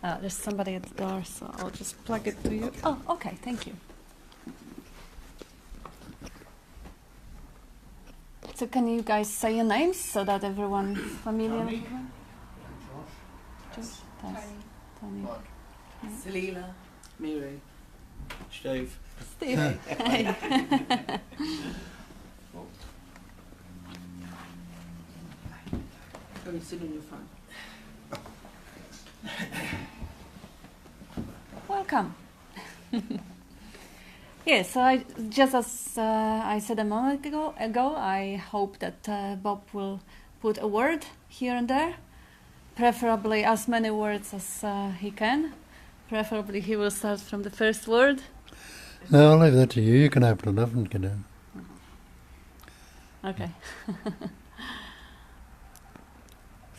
There's somebody at the door, so I'll just plug it to you. Oh, okay, thank you. So can you guys say your names so that everyone is familiar with them? Josh, Tony, Selina, Miri, Steve. Steve. Hey. Go and sit on your phone. Welcome. Yes, so just as I said a moment ago, I hope that Bob will put a word here and there, preferably as many words as he can. Preferably he will start from the first word. No, I'll leave that to you. You can open it up and get in. Okay.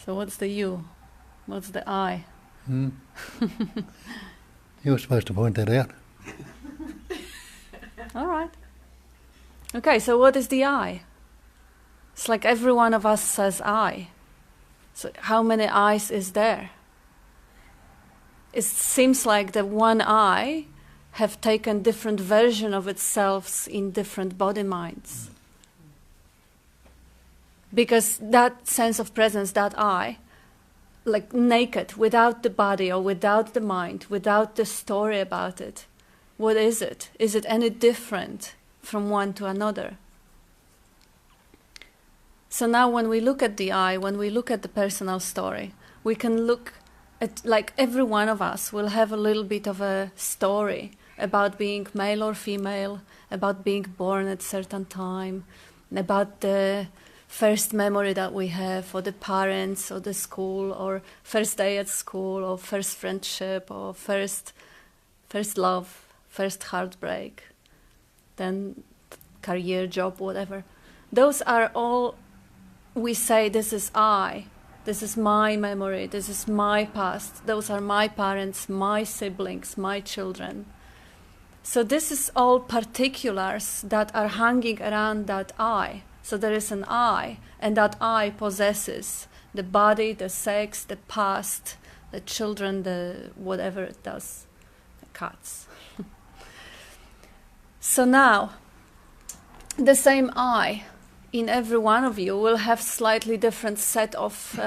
So what's the you? What's the I? You were supposed to point that out. All right. Okay, so what is the I? It's like every one of us says I. So how many I's is there? It seems like the one I have taken different version of itself in different body minds. Because that sense of presence, that I, like naked, without the body or without the mind, without the story about it, what is it? Is it any different from one to another? So now when we look at the I, when we look at the personal story, we can look at, like every one of us will have a little bit of a story about being male or female, about being born at a certain time, about the first memory that we have, or the parents, or the school, or first day at school, or first friendship, or first love, first heartbreak, then career, job, whatever. Those are all, we say, this is I, this is my memory, this is my past, those are my parents, my siblings, my children. So this is all particulars that are hanging around that I. So there is an I, and that I possesses the body, the sex, the past, the children, the whatever it does, the cats. So now, the same I in every one of you will have slightly different set of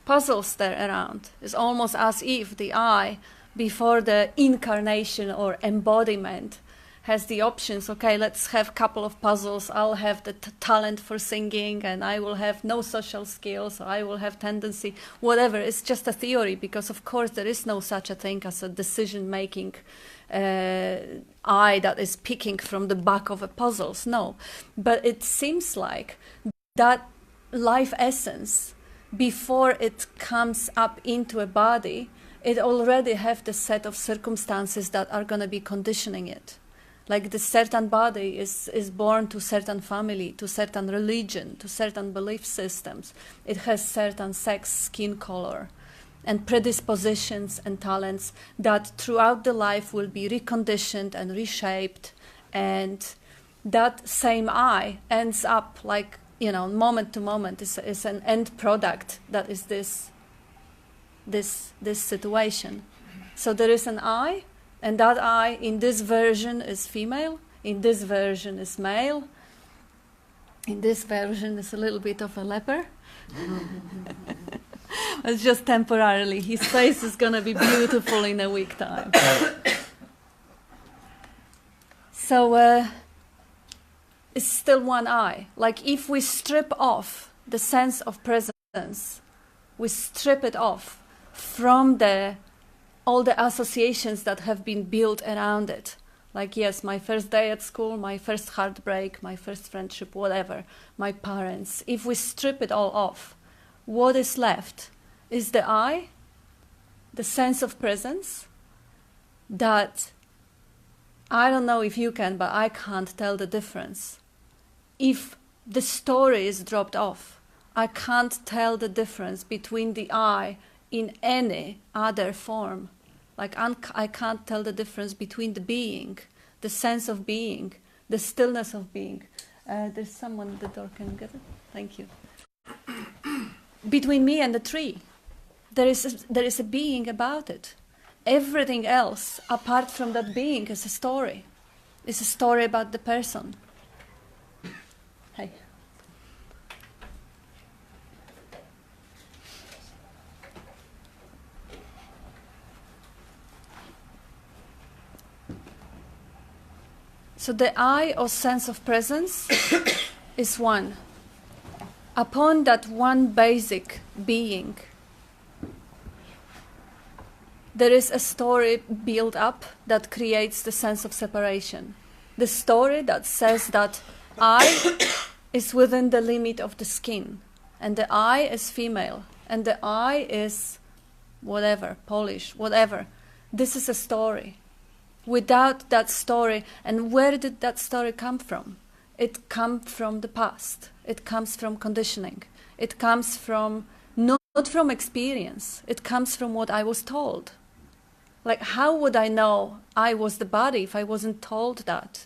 puzzles there around. It's almost as if the I, before the incarnation or embodiment, has the options, okay, let's have a couple of puzzles. I'll have the talent for singing, and I will have no social skills, or I will have tendency, whatever. It's just a theory, because of course there is no such a thing as a decision-making I that is picking from the back of a puzzles, no. But it seems like that life essence, before it comes up into a body, it already have the set of circumstances that are going to be conditioning it. Like the certain body is born to certain family, to certain religion, to certain belief systems. It has certain sex, skin color, and predispositions and talents that throughout the life will be reconditioned and reshaped. And that same I ends up like, moment to moment is an end product that is this situation. So there is an I, and that I in this version is female, in this version is male, in this version is a little bit of a leper. It's just temporarily. His face is going to be beautiful in a week time. So it's still one I. Like if we strip off the sense of presence, we strip it off from all the associations that have been built around it. Like, yes, my first day at school, my first heartbreak, my first friendship, whatever, my parents. If we strip it all off, what is left is the I, the sense of presence, that I don't know if you can, but I can't tell the difference. If the story is dropped off, I can't tell the difference between the I in any other form. Like I can't tell the difference between the being, the sense of being, the stillness of being. There's someone at the door, can you get it? Thank you. Between me and the tree, there is a being about it. everything else apart from that being is a story. It's a story about the person. Hey. So the I, or sense of presence, is one. Upon that one basic being, there is a story built up that creates the sense of separation. The story that says that I is within the limit of the skin, and the I is female, and the I is whatever, Polish, whatever. This is a story. Without that story, and where did that story come from? It comes from the past. It comes from conditioning. It comes from, not from experience. It comes from what I was told. Like, how would I know I was the body if I wasn't told that?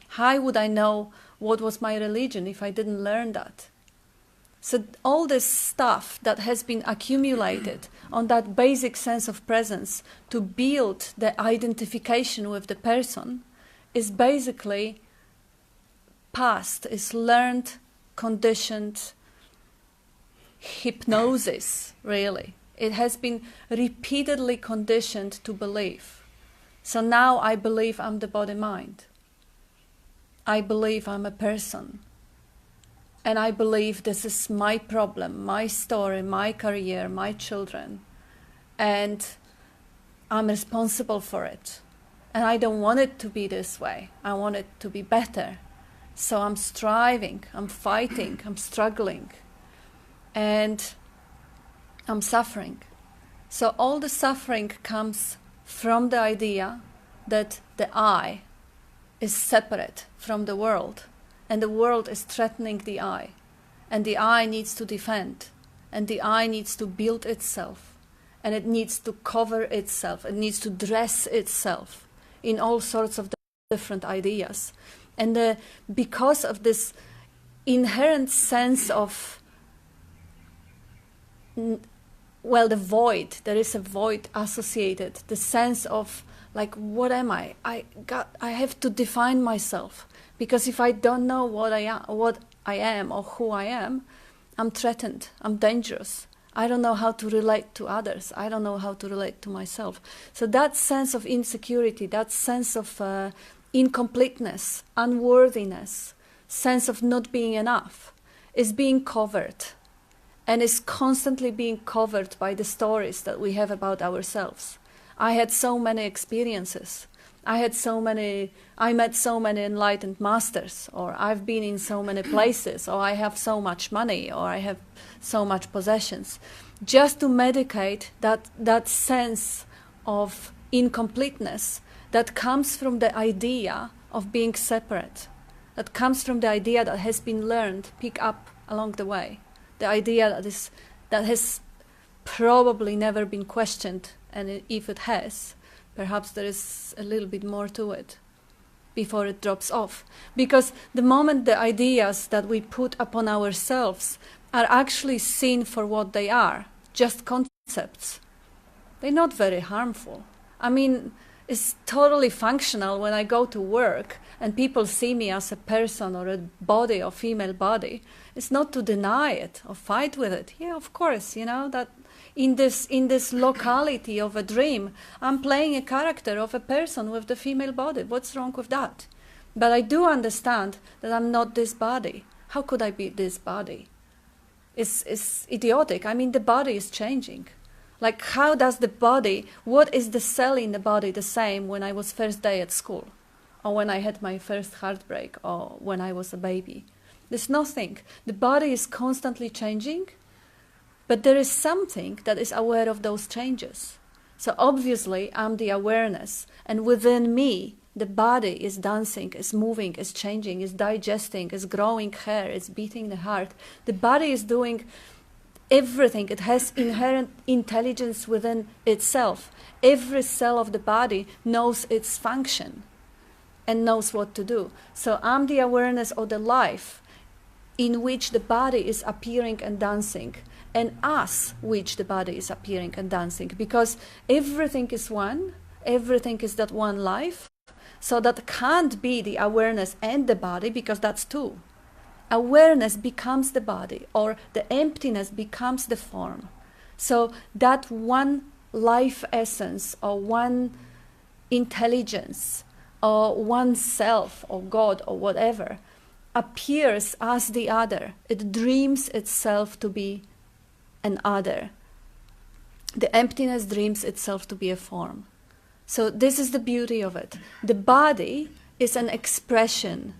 How would I know what was my religion if I didn't learn that? So all this stuff that has been accumulated on that basic sense of presence to build the identification with the person is basically past, is learned, conditioned hypnosis, really. It has been repeatedly conditioned to believe. So now I believe I'm the body-mind. I believe I'm a person. And I believe this is my problem, my story, my career, my children. And I'm responsible for it. And I don't want it to be this way. I want it to be better. So I'm striving, I'm fighting, I'm struggling. And I'm suffering. So all the suffering comes from the idea that the I is separate from the world. And the world is threatening the I. And the I needs to defend. And the I needs to build itself. And it needs to cover itself. It needs to dress itself in all sorts of different ideas. And because of this inherent sense of, well, the void, there is a void associated, the sense of, like, what am I? I have to define myself. Because if I don't know what I am or who I am, I'm threatened, I'm dangerous. I don't know how to relate to others. I don't know how to relate to myself. So that sense of insecurity, that sense of incompleteness, unworthiness, sense of not being enough, is being covered. And is constantly being covered by the stories that we have about ourselves. I had so many experiences. I met so many enlightened masters, or I've been in so many places, or I have so much money, or I have so much possessions, just to medicate that sense of incompleteness that comes from the idea of being separate, that comes from the idea that has been learned, picked up along the way, the idea that has probably never been questioned, and if it has, perhaps there is a little bit more to it before it drops off. Because the moment the ideas that we put upon ourselves are actually seen for what they are, just concepts, they're not very harmful. I mean, it's totally functional when I go to work and people see me as a person or a body or female body. It's not to deny it or fight with it. Yeah, of course, that in this locality of a dream, I'm playing a character of a person with the female body. What's wrong with that? But I do understand that I'm not this body. How could I be this body? It's idiotic. I mean, the body is changing. Like, how does the body, what is the cell in the body the same when I was first day at school? Or when I had my first heartbreak? Or when I was a baby? There's nothing. The body is constantly changing. But there is something that is aware of those changes. So obviously, I'm the awareness. And within me, the body is dancing, is moving, is changing, is digesting, is growing hair, is beating the heart. The body is doing everything. It has inherent intelligence within itself. Every cell of the body knows its function and knows what to do. So I'm the awareness of the life in which the body is appearing and dancing. and as which the body is appearing and dancing, because everything is one, everything is that one life, so that can't be the awareness and the body, because that's two. Awareness becomes the body, or the emptiness becomes the form. So that one life essence, or one intelligence, or one self, or God, or whatever, appears as the other. It dreams itself to be an other. The emptiness dreams itself to be a form. So this is the beauty of it. The body is an expression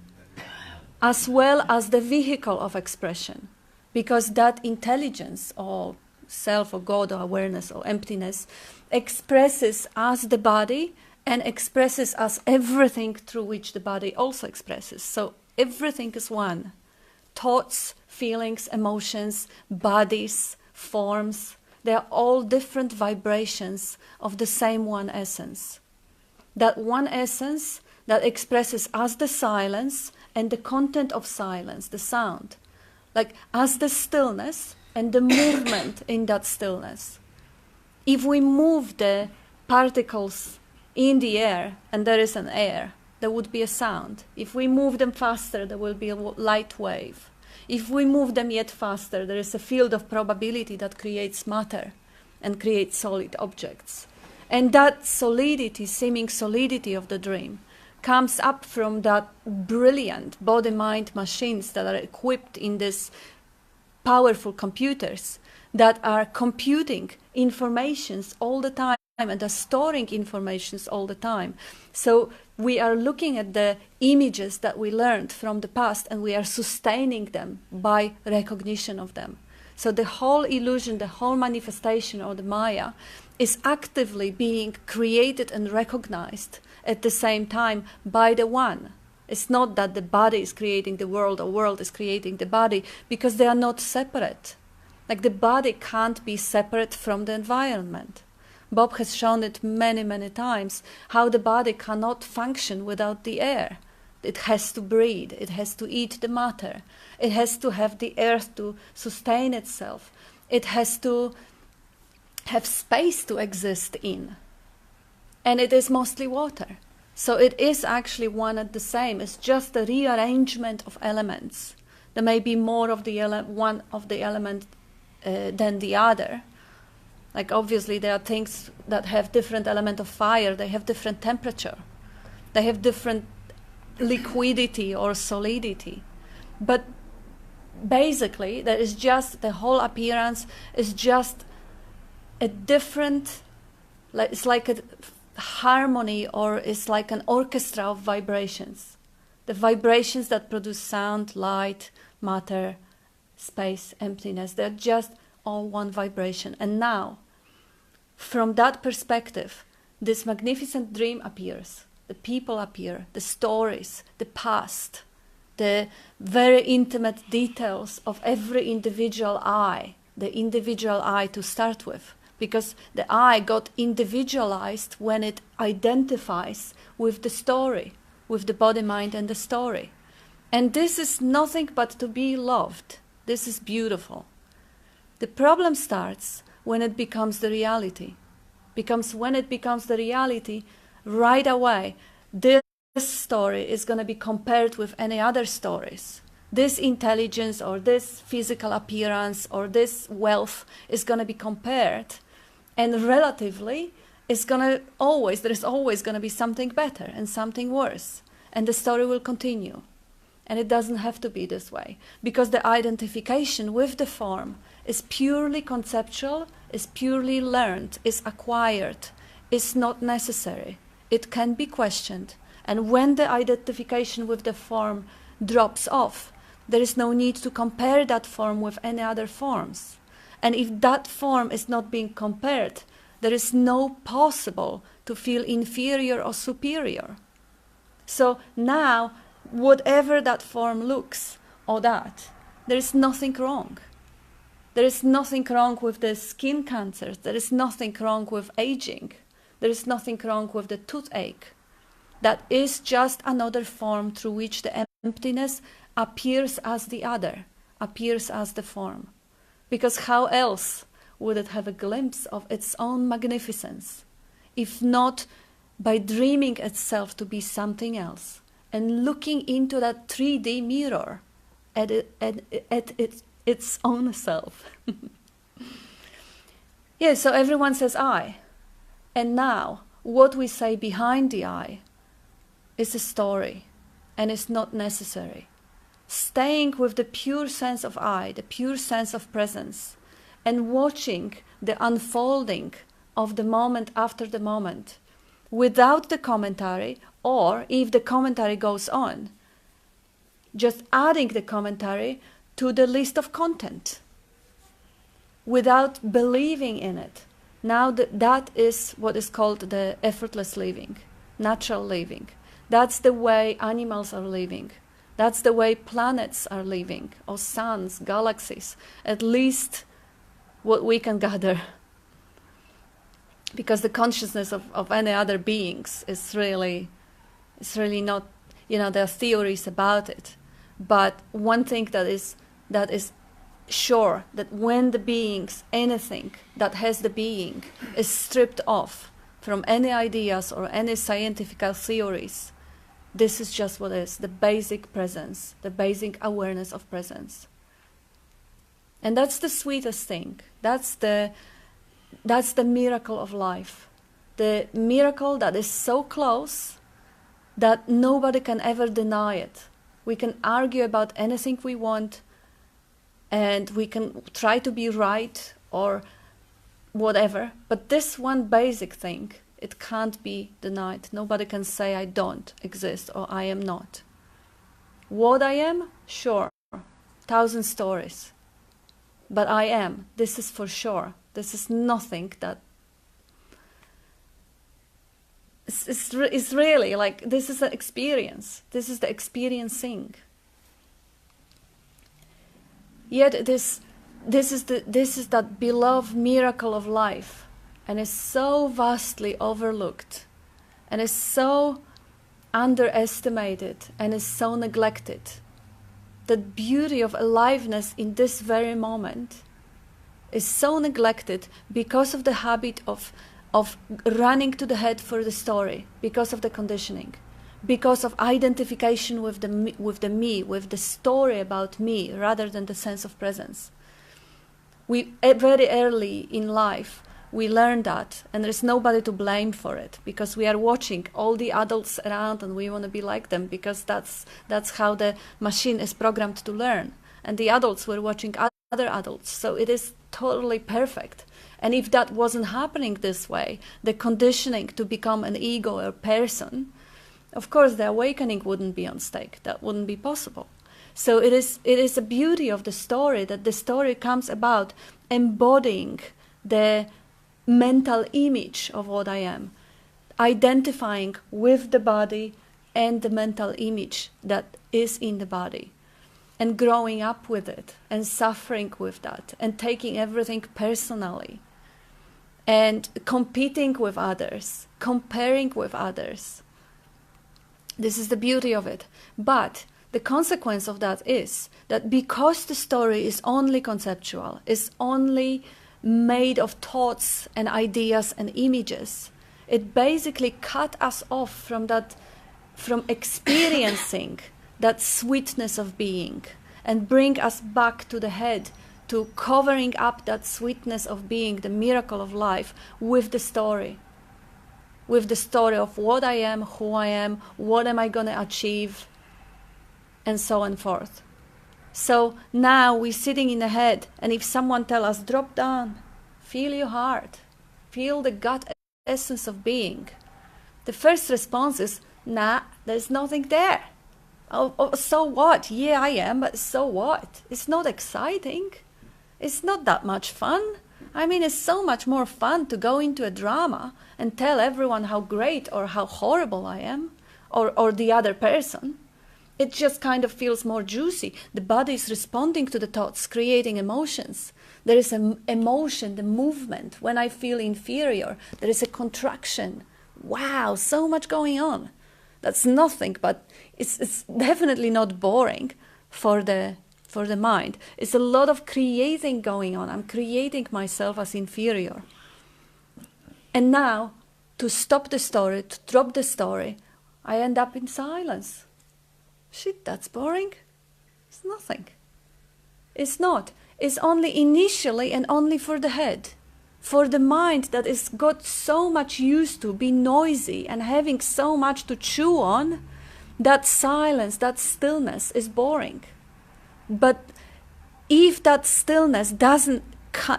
as well as the vehicle of expression, because that intelligence or self or God or awareness or emptiness expresses as the body and expresses as everything through which the body also expresses. So everything is one. Thoughts, feelings, emotions, bodies, forms, they are all different vibrations of the same one essence. That one essence that expresses as the silence and the content of silence, the sound, like as the stillness and the movement in that stillness. If we move the particles in the air and there is an air, there would be a sound. If we move them faster, there will be a light wave. If we move them yet faster, there is a field of probability that creates matter and creates solid objects. And that solidity, seeming solidity of the dream, comes up from that brilliant body-mind machines that are equipped in these powerful computers that are computing informations all the time and are storing informations all the time. So we are looking at the images that we learned from the past and we are sustaining them by recognition of them. So the whole illusion, the whole manifestation of the Maya is actively being created and recognized at the same time by the one. It's not that the body is creating the world or world is creating the body, because they are not separate. Like the body can't be separate from the environment. Bob has shown it many, many times, how the body cannot function without the air. It has to breathe, it has to eat the matter, it has to have the earth to sustain itself, it has to have space to exist in. And it is mostly water. So it is actually one and the same. It's just a rearrangement of elements. There may be more of the one of the element than the other. Like obviously there are things that have different element of fire. They have different temperature. They have different liquidity or solidity. But basically there is just, the whole appearance is just a different, it's like a harmony, or it's like an orchestra of vibrations. The vibrations that produce sound, light, matter, space, emptiness, they're just all one vibration. And now, from that perspective, this magnificent dream appears. The people appear, the stories, the past, the very intimate details of every individual I, the individual I to start with. Because the I got individualized when it identifies with the story, with the body, mind, and the story. And this is nothing but to be loved. This is beautiful. The problem starts when it becomes the reality. Because when it becomes the reality, right away, this story is going to be compared with any other stories. This intelligence or this physical appearance or this wealth is going to be compared, and relatively there's always going to be something better and something worse, and the story will continue. And it doesn't have to be this way, because the identification with the form is purely conceptual, is purely learned, is acquired, is not necessary. It can be questioned, and when the identification with the form drops off, there is no need to compare that form with any other forms. And if that form is not being compared, there is no possible to feel inferior or superior. So now, whatever that form looks or that, there is nothing wrong. There is nothing wrong with the skin cancers. There is nothing wrong with aging. There is nothing wrong with the toothache. That is just another form through which the emptiness appears as the other, appears as the form. Because how else would it have a glimpse of its own magnificence, if not by dreaming itself to be something else and looking into that 3D mirror at its own self? Yeah, so everyone says I. And now, what we say behind the I is a story, and it's not necessary. Staying with the pure sense of I, the pure sense of presence, and watching the unfolding of the moment after the moment, without the commentary, or if the commentary goes on, just adding the commentary to the list of content, without believing in it. Now that is what is called the effortless living, natural living. That's the way animals are living. That's the way planets are living, or suns, galaxies, at least what we can gather. Because the consciousness of any other beings is really not, there are theories about it. But one thing that is sure, that when the beings, anything that has the being, is stripped off from any ideas or any scientific theories, this is just what is, the basic presence, the basic awareness of presence. And that's the sweetest thing. That's the miracle of life. The miracle that is so close that nobody can ever deny it. We can argue about anything we want, and we can try to be right or whatever, but this one basic thing, it can't be denied. Nobody can say I don't exist or I am not. What I am? Sure, 1,000 stories. But I am. This is for sure. This is nothing that... It's really like, this is an experience. This is the experiencing. Yet this is that beloved miracle of life, and is so vastly overlooked, and is so underestimated, and is so neglected. The beauty of aliveness in this very moment is so neglected because of the habit of running to the head for the story, because of the conditioning, because of identification with the me, with the story about me, rather than the sense of presence. We very early in life we learn that, and there's nobody to blame for it, because we are watching all the adults around and we want to be like them, because that's how the machine is programmed to learn. And the adults were watching other adults, so it is totally perfect. And if that wasn't happening this way, the conditioning to become an ego or person, of course the awakening wouldn't be on stake. That wouldn't be possible. So it is a beauty of the story, that the story comes about embodying the mental image of what I am, identifying with the body and the mental image that is in the body, and growing up with it, and suffering with that, and taking everything personally, and competing with others, comparing with others. This is the beauty of it. But the consequence of that is that because the story is only conceptual, is only made of thoughts and ideas and images, it basically cut us off from experiencing that sweetness of being, and bring us back to the head, to covering up that sweetness of being, the miracle of life, with the story of what I am, who I am, what am I going to achieve, and so on and forth. So now we're sitting in the head, and if someone tells us, drop down, feel your heart, feel the gut essence of being, the first response is, nah, there's nothing there. Oh, so what? Yeah, I am, but so what? It's not exciting. It's not that much fun. I mean, it's so much more fun to go into a drama and tell everyone how great or how horrible I am, or the other person. It just kind of feels more juicy. The body is responding to the thoughts, creating emotions. There is an emotion, the movement. When I feel inferior, there is a contraction. Wow, so much going on. That's nothing, but it's definitely not boring for the for the mind. It's a lot of creating going on. I'm creating myself as inferior. And now, to stop the story, to drop the story, I end up in silence. Shit, that's boring. It's nothing. It's not. It's only initially and only for the head. For the mind that is got so much used to be noisy and having so much to chew on, that silence, that stillness is boring. But if that stillness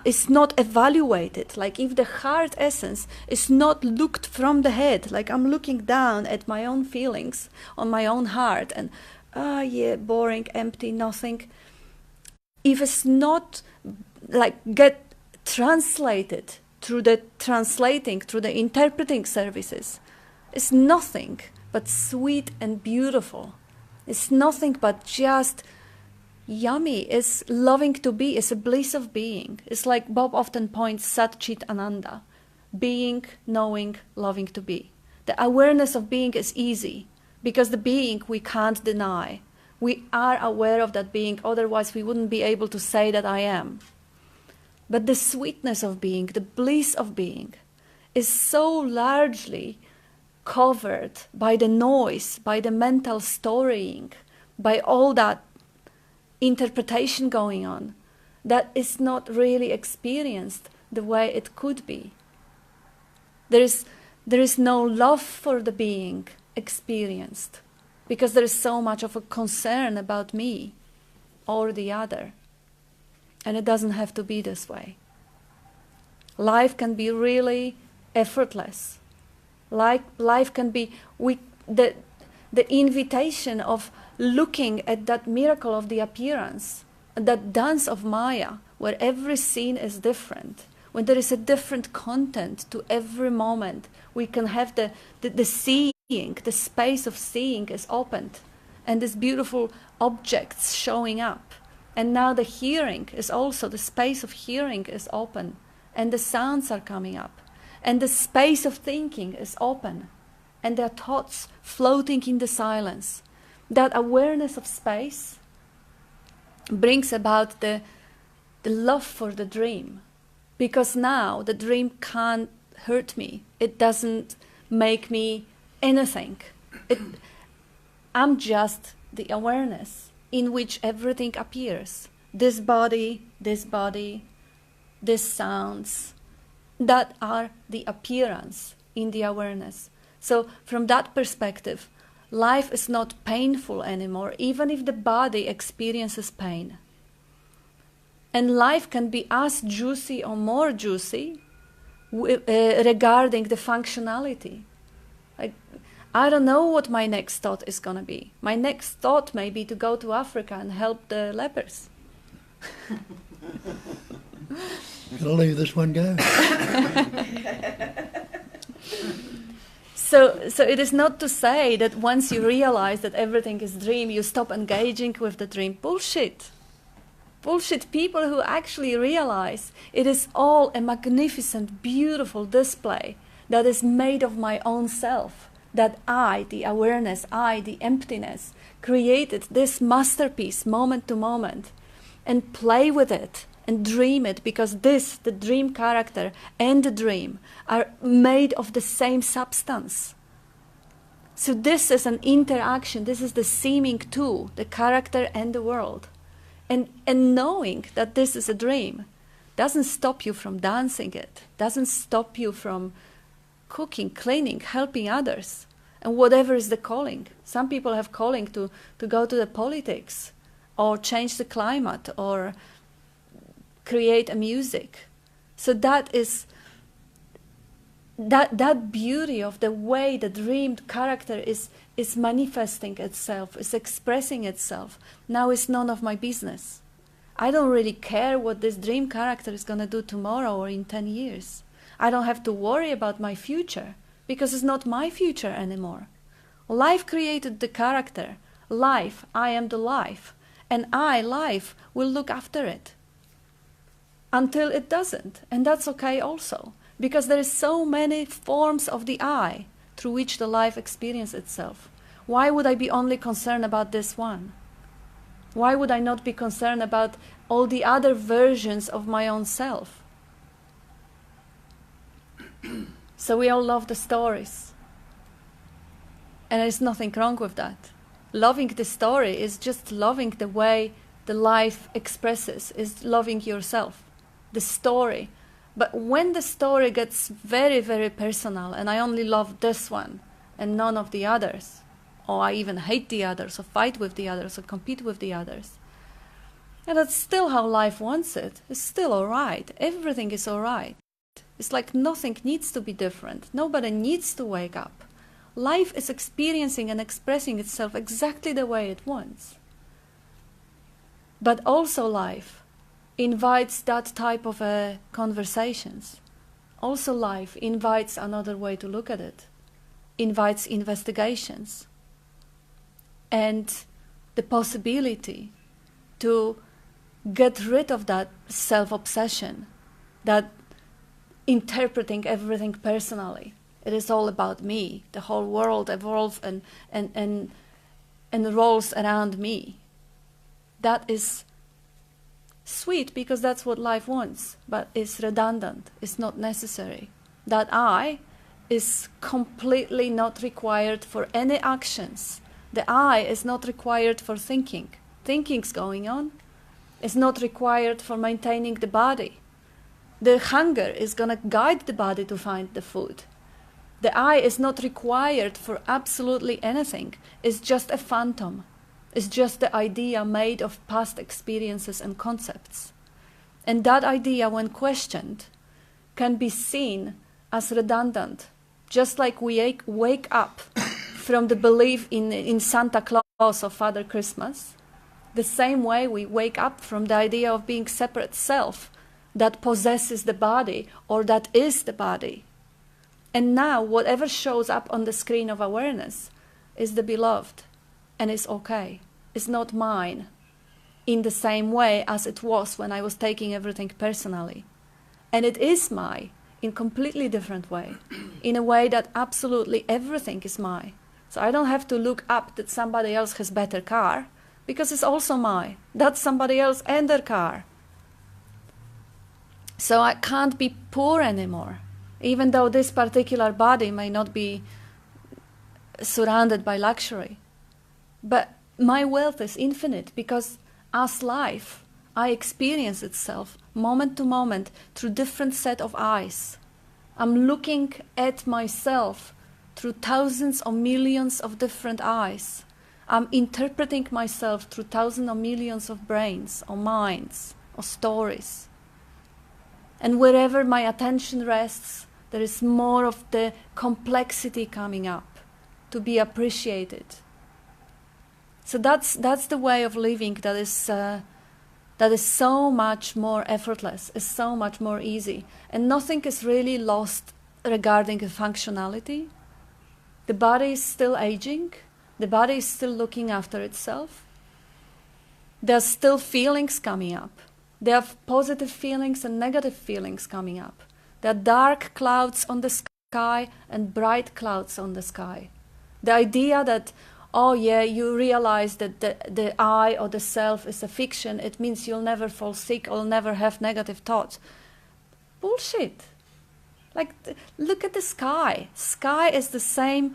is not evaluated, like if the heart essence is not looked from the head, like I'm looking down at my own feelings on my own heart and, yeah, boring, empty, nothing. If it's not like get translated through the interpreting services, it's nothing but sweet and beautiful. It's nothing but just yummy. It's loving to be. It's a bliss of being. It's like Bob often points, Sat Chit Ananda. Being, knowing, loving to be. The awareness of being is easy because the being we can't deny. We are aware of that being, otherwise we wouldn't be able to say that I am. But the sweetness of being, the bliss of being, is so largely covered by the noise, by the mental storying, by all that interpretation going on, that is not really experienced the way it could be. There is no love for the being experienced, because there is so much of a concern about me or the other. And it doesn't have to be this way. Life can be really effortless. Life can be the invitation of looking at that miracle of the appearance, that dance of Maya, where every scene is different. When there is a different content to every moment, we can have the seeing, the space of seeing is opened, and these beautiful objects showing up. And now the hearing is also, the space of hearing is open, and the sounds are coming up, and the space of thinking is open, and there are thoughts floating in the silence. That awareness of space brings about the love for the dream, because now the dream can't hurt me. It doesn't make me anything. I'm just the awareness in which everything appears. This body, these sounds, that are the appearance in the awareness. So from that perspective, life is not painful anymore, even if the body experiences pain. And life can be as juicy or more juicy regarding the functionality. I don't know what my next thought is going to be. My next thought may be to go to Africa and help the lepers. Gotta leave this one go. So it is not to say that once you realize that everything is dream, you stop engaging with the dream. Bullshit. Bullshit. People who actually realize it is all a magnificent, beautiful display that is made of my own self. That I, the awareness, I, the emptiness, created this masterpiece moment to moment, and play with it and dream it, because this, the dream character and the dream, are made of the same substance. So this is an interaction, this is the seeming two, the character and the world. And knowing that this is a dream doesn't stop you from dancing it, doesn't stop you from cooking, cleaning, helping others, and whatever is the calling. Some people have calling to go to the politics, or change the climate, or create a music. So that is that beauty of the way the dreamed character is manifesting itself, is expressing itself. Now is none of my business. I don't really care what this dream character is going to do tomorrow or in 10 years. I don't have to worry about my future, because it's not my future anymore. Life created the character. Life, I am the life. And I, life, will look after it. Until it doesn't. And that's okay also. Because there is so many forms of the I through which the life experiences itself. Why would I be only concerned about this one? Why would I not be concerned about all the other versions of my own self? So we all love the stories. And there's nothing wrong with that. Loving the story is just loving the way the life expresses, is loving yourself, the story. But when the story gets very, very personal, and I only love this one and none of the others, or I even hate the others, or fight with the others, or compete with the others, and that's still how life wants it. It's still all right. Everything is all right. It's like nothing needs to be different. Nobody needs to wake up. Life is experiencing and expressing itself exactly the way it wants. But also life invites that type of conversations. Also life invites another way to look at it, invites investigations, and the possibility to get rid of that self-obsession, that interpreting everything personally. It is all about me. The whole world evolves and rolls around me. That is sweet because that's what life wants, but it's redundant. It's not necessary. That I is completely not required for any actions. The I is not required for thinking. Thinking's going on. It's not required for maintaining the body. The hunger is going to guide the body to find the food. The I is not required for absolutely anything. It's just a phantom. It's just the idea made of past experiences and concepts. And that idea, when questioned, can be seen as redundant. Just like we wake up from the belief in Santa Claus or Father Christmas, the same way we wake up from the idea of being separate self that possesses the body or that is the body. And now whatever shows up on the screen of awareness is the beloved and is okay. It's not mine in the same way as it was when I was taking everything personally. And it is mine in completely different way, in a way that absolutely everything is mine. So I don't have to look up that somebody else has better car because it's also mine. That's somebody else and their car. So I can't be poor anymore, even though this particular body may not be surrounded by luxury. But my wealth is infinite because as life, I experience itself moment to moment through different set of eyes. I'm looking at myself through thousands or millions of different eyes. I'm interpreting myself through thousands or millions of brains or minds or stories. And wherever my attention rests, there is more of the complexity coming up to be appreciated. So that's the way of living that is so much more effortless, is so much more easy, and nothing is really lost regarding the functionality. The body is still aging. The body is still looking after itself. There's still feelings coming up. There are positive feelings and negative feelings coming up. There are dark clouds on the sky and bright clouds on the sky. The idea that, oh yeah, you realize that the I or the self is a fiction, it means you'll never fall sick or never have negative thoughts. Bullshit. Like, look at the sky. Sky is the same.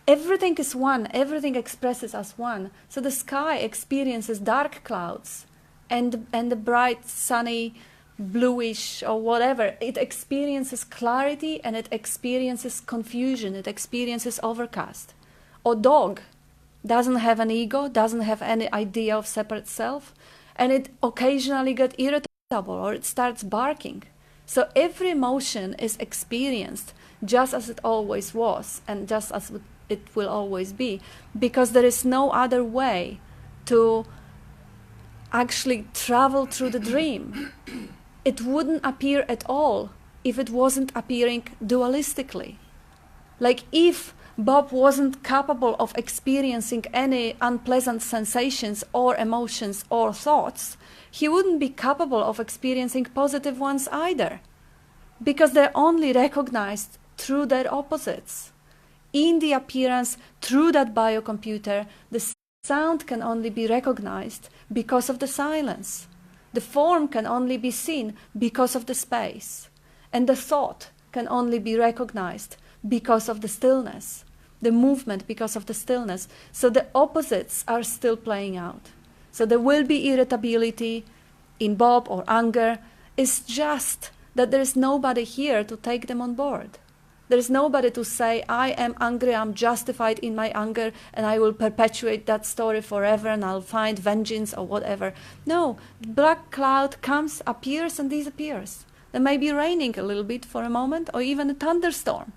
Everything is one. Everything expresses as one. So the sky experiences dark clouds and the bright, sunny, bluish or whatever. It experiences clarity and it experiences confusion. It experiences overcast. Or dog doesn't have an ego, doesn't have any idea of separate self, and it occasionally gets irritable or it starts barking. So every emotion is experienced just as it always was and just as it will always be, because there is no other way to actually travel through the dream. It wouldn't appear at all if it wasn't appearing dualistically. Like if Bob wasn't capable of experiencing any unpleasant sensations or emotions or thoughts, he wouldn't be capable of experiencing positive ones either, because they're only recognized through their opposites. In the appearance, through that biocomputer, the sound can only be recognized because of the silence. The form can only be seen because of the space. And the thought can only be recognized because of the stillness. The movement because of the stillness. So the opposites are still playing out. So there will be irritability in Bob or anger. It's just that there is nobody here to take them on board. There is nobody to say, I am angry, I'm justified in my anger, and I will perpetuate that story forever, and I'll find vengeance or whatever. No, black cloud comes, appears, and disappears. There may be raining a little bit for a moment, or even a thunderstorm,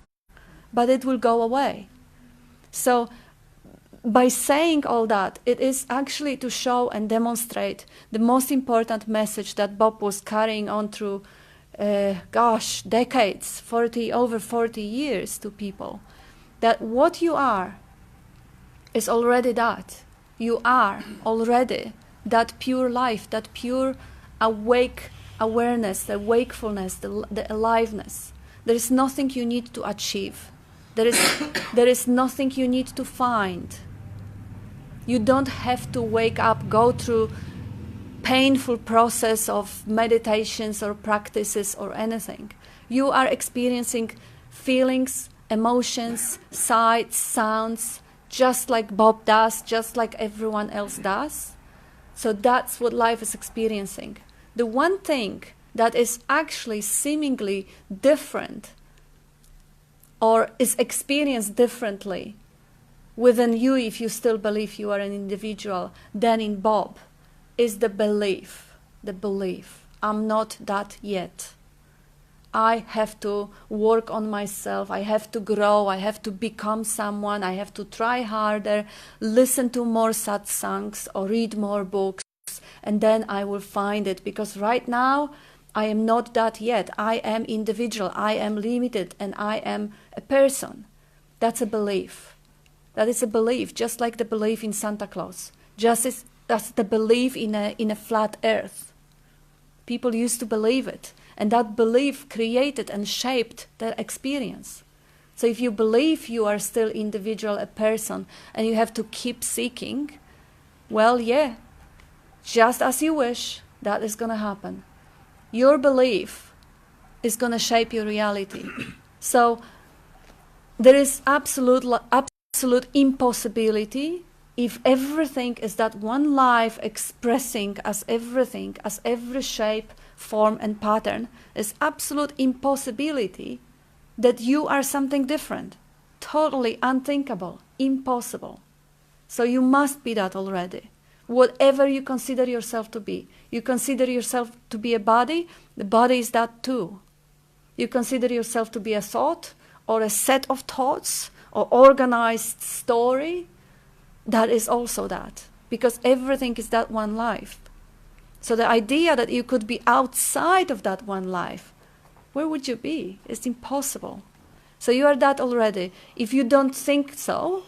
but it will go away. So, by saying all that, it is actually to show and demonstrate the most important message that Bob was carrying on through decades, over 40 years to people, that what you are is already that. You are already that pure life, that pure awake awareness, the wakefulness, the aliveness. There is nothing you need to achieve. There is nothing you need to find. You don't have to wake up, go through painful process of meditations or practices or anything. You are experiencing feelings, emotions, sights, sounds, just like Bob does, just like everyone else does. So that's what life is experiencing. The one thing that is actually seemingly different or is experienced differently within you, if you still believe you are an individual, than in Bob, is the belief, I'm not that yet. I have to work on myself, I have to grow, I have to become someone, I have to try harder, listen to more satsangs or read more books, and then I will find it, because right now I am not that yet. I am individual, I am limited, and I am a person. That's a belief. That is a belief, just like the belief in Santa Claus. Just as that's the belief in a flat earth. People used to believe it, and that belief created and shaped their experience. So if you believe you are still individual, a person, and you have to keep seeking, well, yeah, just as you wish, that is going to happen. Your belief is going to shape your reality. So there is absolute impossibility. If everything is that one life expressing as everything, as every shape, form and pattern, is absolute impossibility that you are something different. Totally unthinkable, impossible. So you must be that already. Whatever you consider yourself to be. You consider yourself to be a body, the body is that too. You consider yourself to be a thought or a set of thoughts or organized story, that is also that, because everything is that one life. So the idea that you could be outside of that one life, where would you be? It's impossible. So you are that already. If you don't think so,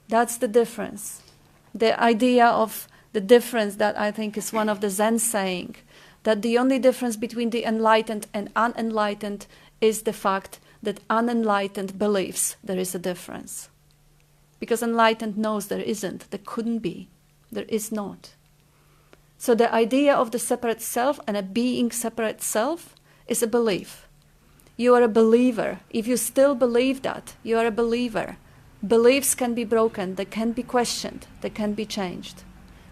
that's the difference. The idea of the difference that I think is one of the Zen saying, that the only difference between the enlightened and unenlightened is the fact that unenlightened believes there is a difference. Because enlightened knows there isn't, there couldn't be, there is not. So the idea of the separate self and a being separate self is a belief. You are a believer. If you still believe that, you are a believer. Beliefs can be broken, they can be questioned, they can be changed.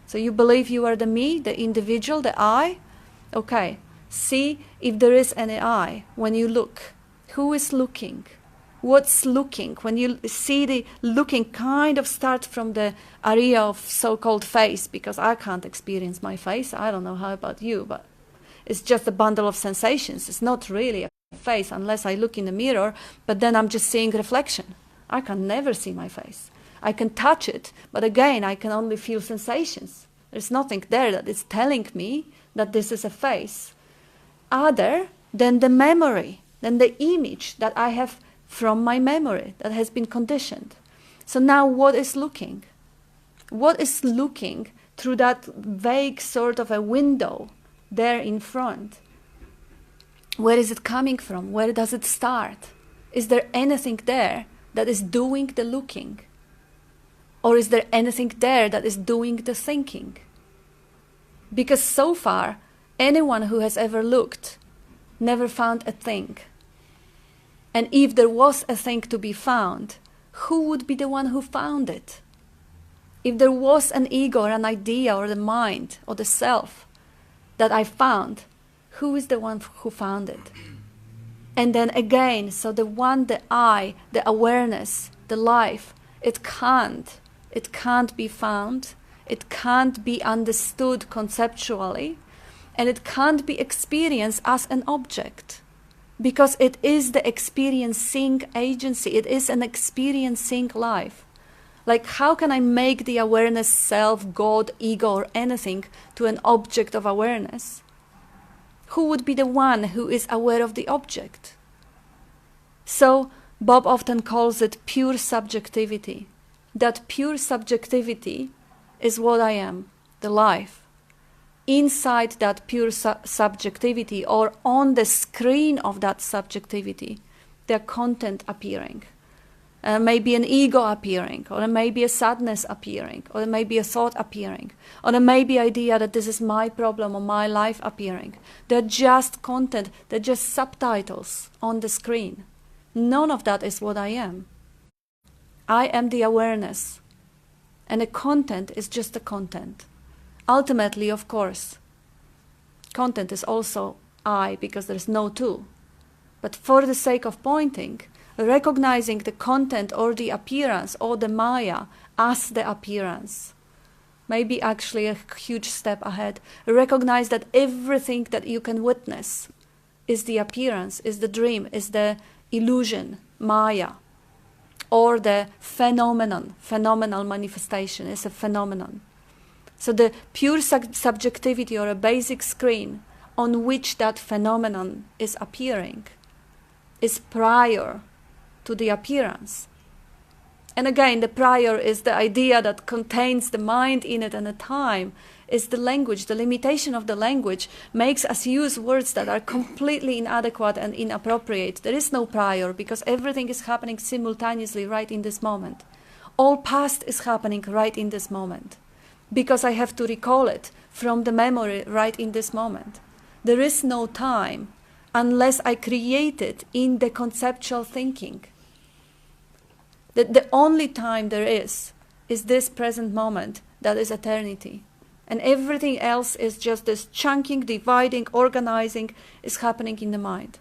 So you believe you are the me, the individual, the I? Okay, see if there is any I when you look. Who is looking? What's looking? When you see the looking, kind of start from the area of so-called face, because I can't experience my face. I don't know how about you, but it's just a bundle of sensations. It's not really a face unless I look in the mirror, but then I'm just seeing reflection. I can never see my face. I can touch it, but again, I can only feel sensations. There's nothing there that is telling me that this is a face, other than the memory, than the image that I have from my memory that has been conditioned. So now what is looking? What is looking through that vague sort of a window there in front? Where is it coming from? Where does it start? Is there anything there that is doing the looking? Or is there anything there that is doing the thinking? Because so far, anyone who has ever looked never found a thing. And if there was a thing to be found, who would be the one who found it? If there was an ego or an idea or the mind or the self that I found, who is the one who found it? And then again, so the one, the I, the awareness, the life, it can't be found, it can't be understood conceptually, and it can't be experienced as an object, because it is the experiencing agency, it is an experiencing life. Like, how can I make the awareness, self, God, ego, or anything to an object of awareness? Who would be the one who is aware of the object? So, Bob often calls it pure subjectivity. That pure subjectivity is what I am, the life. Inside that pure subjectivity, or on the screen of that subjectivity, there content appearing. Maybe an ego appearing, or maybe a sadness appearing, or maybe a thought appearing, or maybe idea that this is my problem or my life appearing. They're just content, they're just subtitles on the screen. None of that is what I am. I am the awareness, and the content is just the content. Ultimately, of course, content is also I, because there is no two. But for the sake of pointing, recognizing the content or the appearance or the Maya as the appearance, maybe actually a huge step ahead. Recognize that everything that you can witness is the appearance, is the dream, is the illusion, Maya, or the phenomenon, phenomenal manifestation is a phenomenon. So the pure subjectivity, or a basic screen on which that phenomenon is appearing, is prior to the appearance. And again, the prior is the idea that contains the mind in it, and the time is the language. The limitation of the language makes us use words that are completely inadequate and inappropriate. There is no prior, because everything is happening simultaneously right in this moment. All past is happening right in this moment, because I have to recall it from the memory right in this moment. There is no time unless I create it in the conceptual thinking. The only time there is this present moment, that is eternity. And everything else is just this chunking, dividing, organizing is happening in the mind.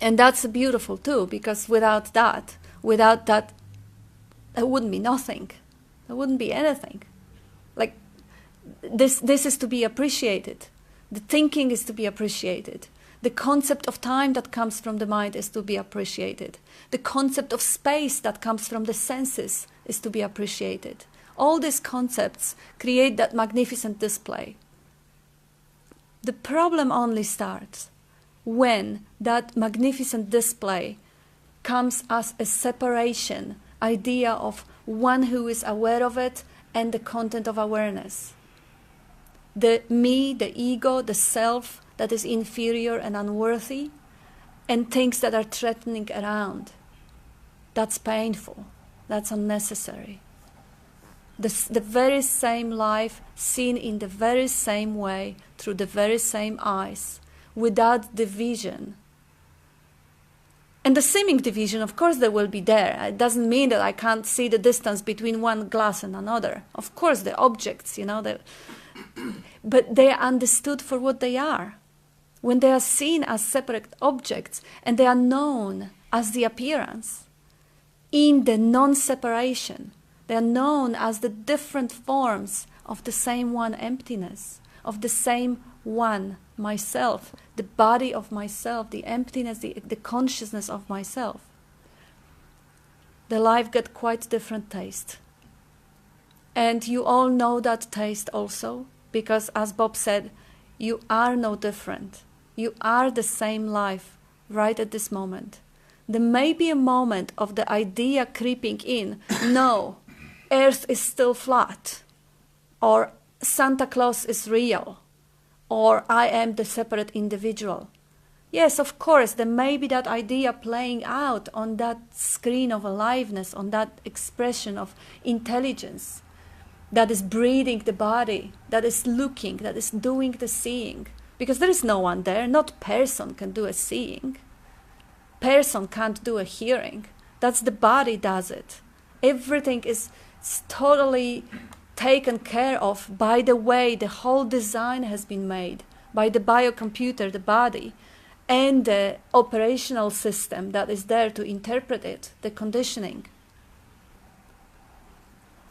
And that's beautiful too, because without that, there wouldn't be nothing. There wouldn't be anything. Like, this is to be appreciated. The thinking is to be appreciated. The concept of time that comes from the mind is to be appreciated. The concept of space that comes from the senses is to be appreciated. All these concepts create that magnificent display. The problem only starts when that magnificent display comes as a separation idea of one who is aware of it and the content of awareness. The me, the ego, the self that is inferior and unworthy, and things that are threatening around. That's painful. That's unnecessary. The very same life seen in the very same way, through the very same eyes, without division. And the seeming division, of course, there will be there. It doesn't mean that I can't see the distance between one glass and another. Of course, the objects, but they are understood for what they are. When they are seen as separate objects, and they are known as the appearance, in the non-separation, they are known as the different forms of the same one emptiness, of the same one myself, the body of myself, the emptiness, the consciousness of myself. The life got quite different taste. And you all know that taste also, because as Bob said, you are no different. You are the same life right at this moment. There may be a moment of the idea creeping in, no, Earth is still flat, or Santa Claus is real, or I am the separate individual. Yes, of course, there may be that idea playing out on that screen of aliveness, on that expression of intelligence that is breathing the body, that is looking, that is doing the seeing. Because there is no one there. Not person can do a seeing. Person can't do a hearing. That's the body does it. Everything is totally taken care of by the way the whole design has been made, by the biocomputer, the body, and the operational system that is there to interpret it, the conditioning.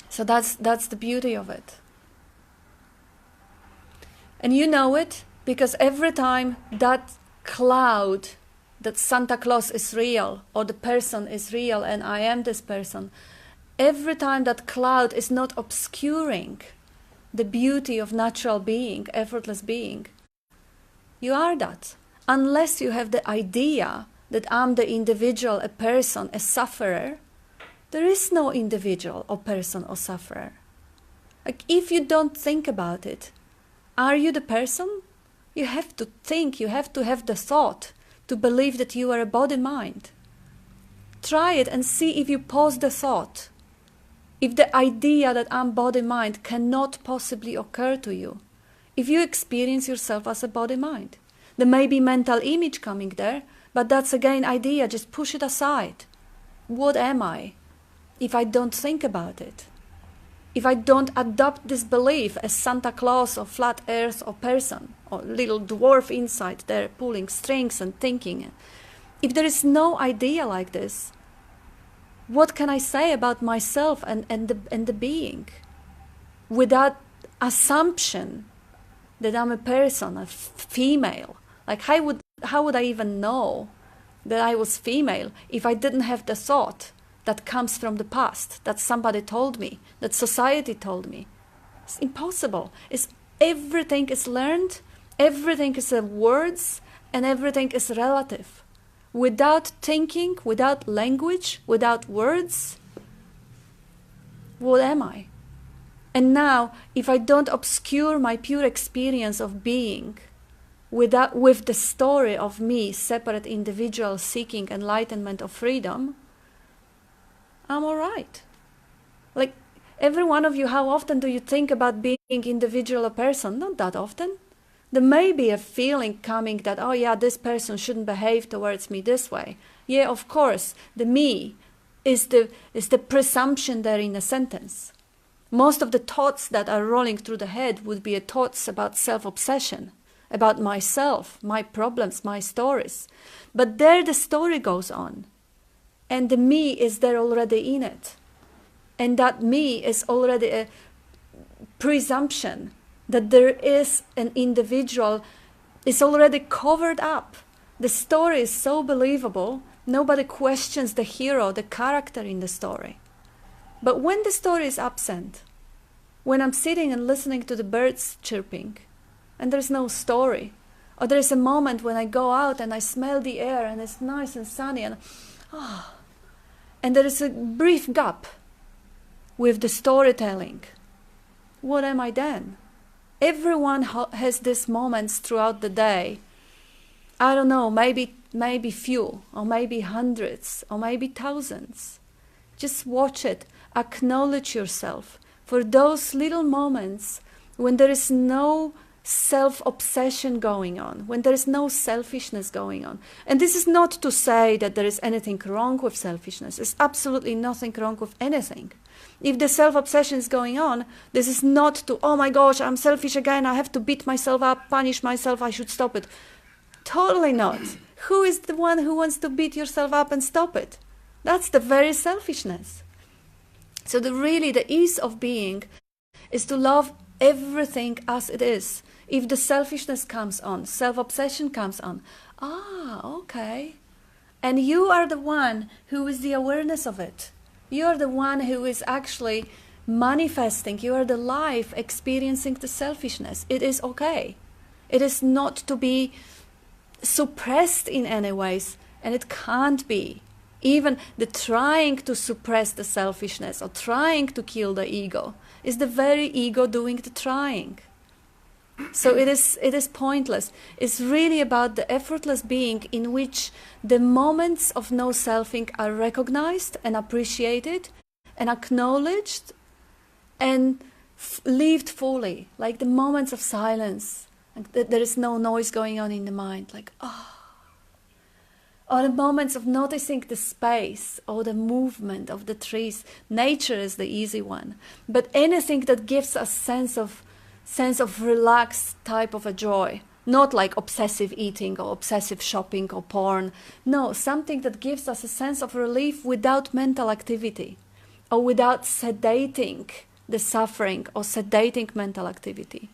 So that's the beauty of it. And you know it because every time that cloud, that Santa Claus is real, or the person is real and I am this person, every time that cloud is not obscuring the beauty of natural being, effortless being, you are that. Unless you have the idea that I'm the individual, a person, a sufferer, there is no individual or person or sufferer. Like if you don't think about it, are you the person? You have to think, you have to have the thought to believe that you are a body-mind. Try it and see if you pause the thought. If the idea that I'm body-mind cannot possibly occur to you, if you experience yourself as a body-mind. There may be mental image coming there, but that's again idea, just push it aside. What am I if I don't think about it? If I don't adopt this belief as Santa Claus or flat earth or person or little dwarf inside there pulling strings and thinking. If there is no idea like this, what can I say about myself and the being without assumption that I'm a person, a female? Like how would I even know that I was female if I didn't have the thought that comes from the past, that somebody told me, that society told me? It's impossible. Everything is learned, everything is words, and everything is relative. Without thinking, without language, without words, what am I? And now, if I don't obscure my pure experience of being with the story of me, separate individual seeking enlightenment of freedom, I'm all right. Like every one of you, how often do you think about being individual or person? Not that often. There may be a feeling coming that, oh yeah, this person shouldn't behave towards me this way. Yeah, of course, the me is the presumption there in a sentence. Most of the thoughts that are rolling through the head would be thoughts about self-obsession, about myself, my problems, my stories. But there the story goes on. And the me is there already in it. And that me is already a presumption that there is an individual, is already covered up. The story is so believable, nobody questions the hero, the character in the story. But when the story is absent, when I'm sitting and listening to the birds chirping, and there's no story, or there's a moment when I go out and I smell the air and it's nice and sunny, and there is a brief gap with the storytelling, what am I then? Everyone has these moments throughout the day. I don't know, maybe few, or maybe hundreds, or maybe thousands. Just watch it, acknowledge yourself for those little moments when there is no self-obsession going on, when there is no selfishness going on. And this is not to say that there is anything wrong with selfishness. There's absolutely nothing wrong with anything. If the self-obsession is going on, this is not to, oh my gosh, I'm selfish again, I have to beat myself up, punish myself, I should stop it. Totally not. Who is the one who wants to beat yourself up and stop it? That's the very selfishness. So the ease of being is to love everything as it is. If the selfishness comes on, self-obsession comes on, okay. And you are the one who is the awareness of it. You are the one who is actually manifesting. You are the life experiencing the selfishness. It is okay. It is not to be suppressed in any ways, and it can't be. Even the trying to suppress the selfishness or trying to kill the ego is the very ego doing the trying. So it is pointless. It's really about the effortless being in which the moments of no selfing are recognized and appreciated and acknowledged and lived fully, like the moments of silence. Like there is no noise going on in the mind, like, oh. Or the moments of noticing the space or the movement of the trees. Nature is the easy one. But anything that gives us sense of relaxed type of a joy. Not like obsessive eating or obsessive shopping or porn. No, something that gives us a sense of relief without mental activity. Or without sedating the suffering or sedating mental activity.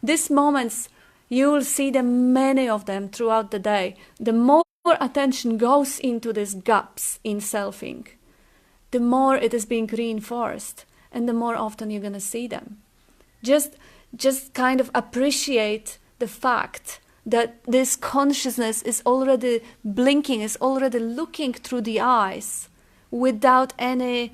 These moments, you will see them, many of them throughout the day. The more attention goes into these gaps in selfing, the more it is being reinforced and the more often you're going to see them. Just kind of appreciate the fact that this consciousness is already blinking, is already looking through the eyes without any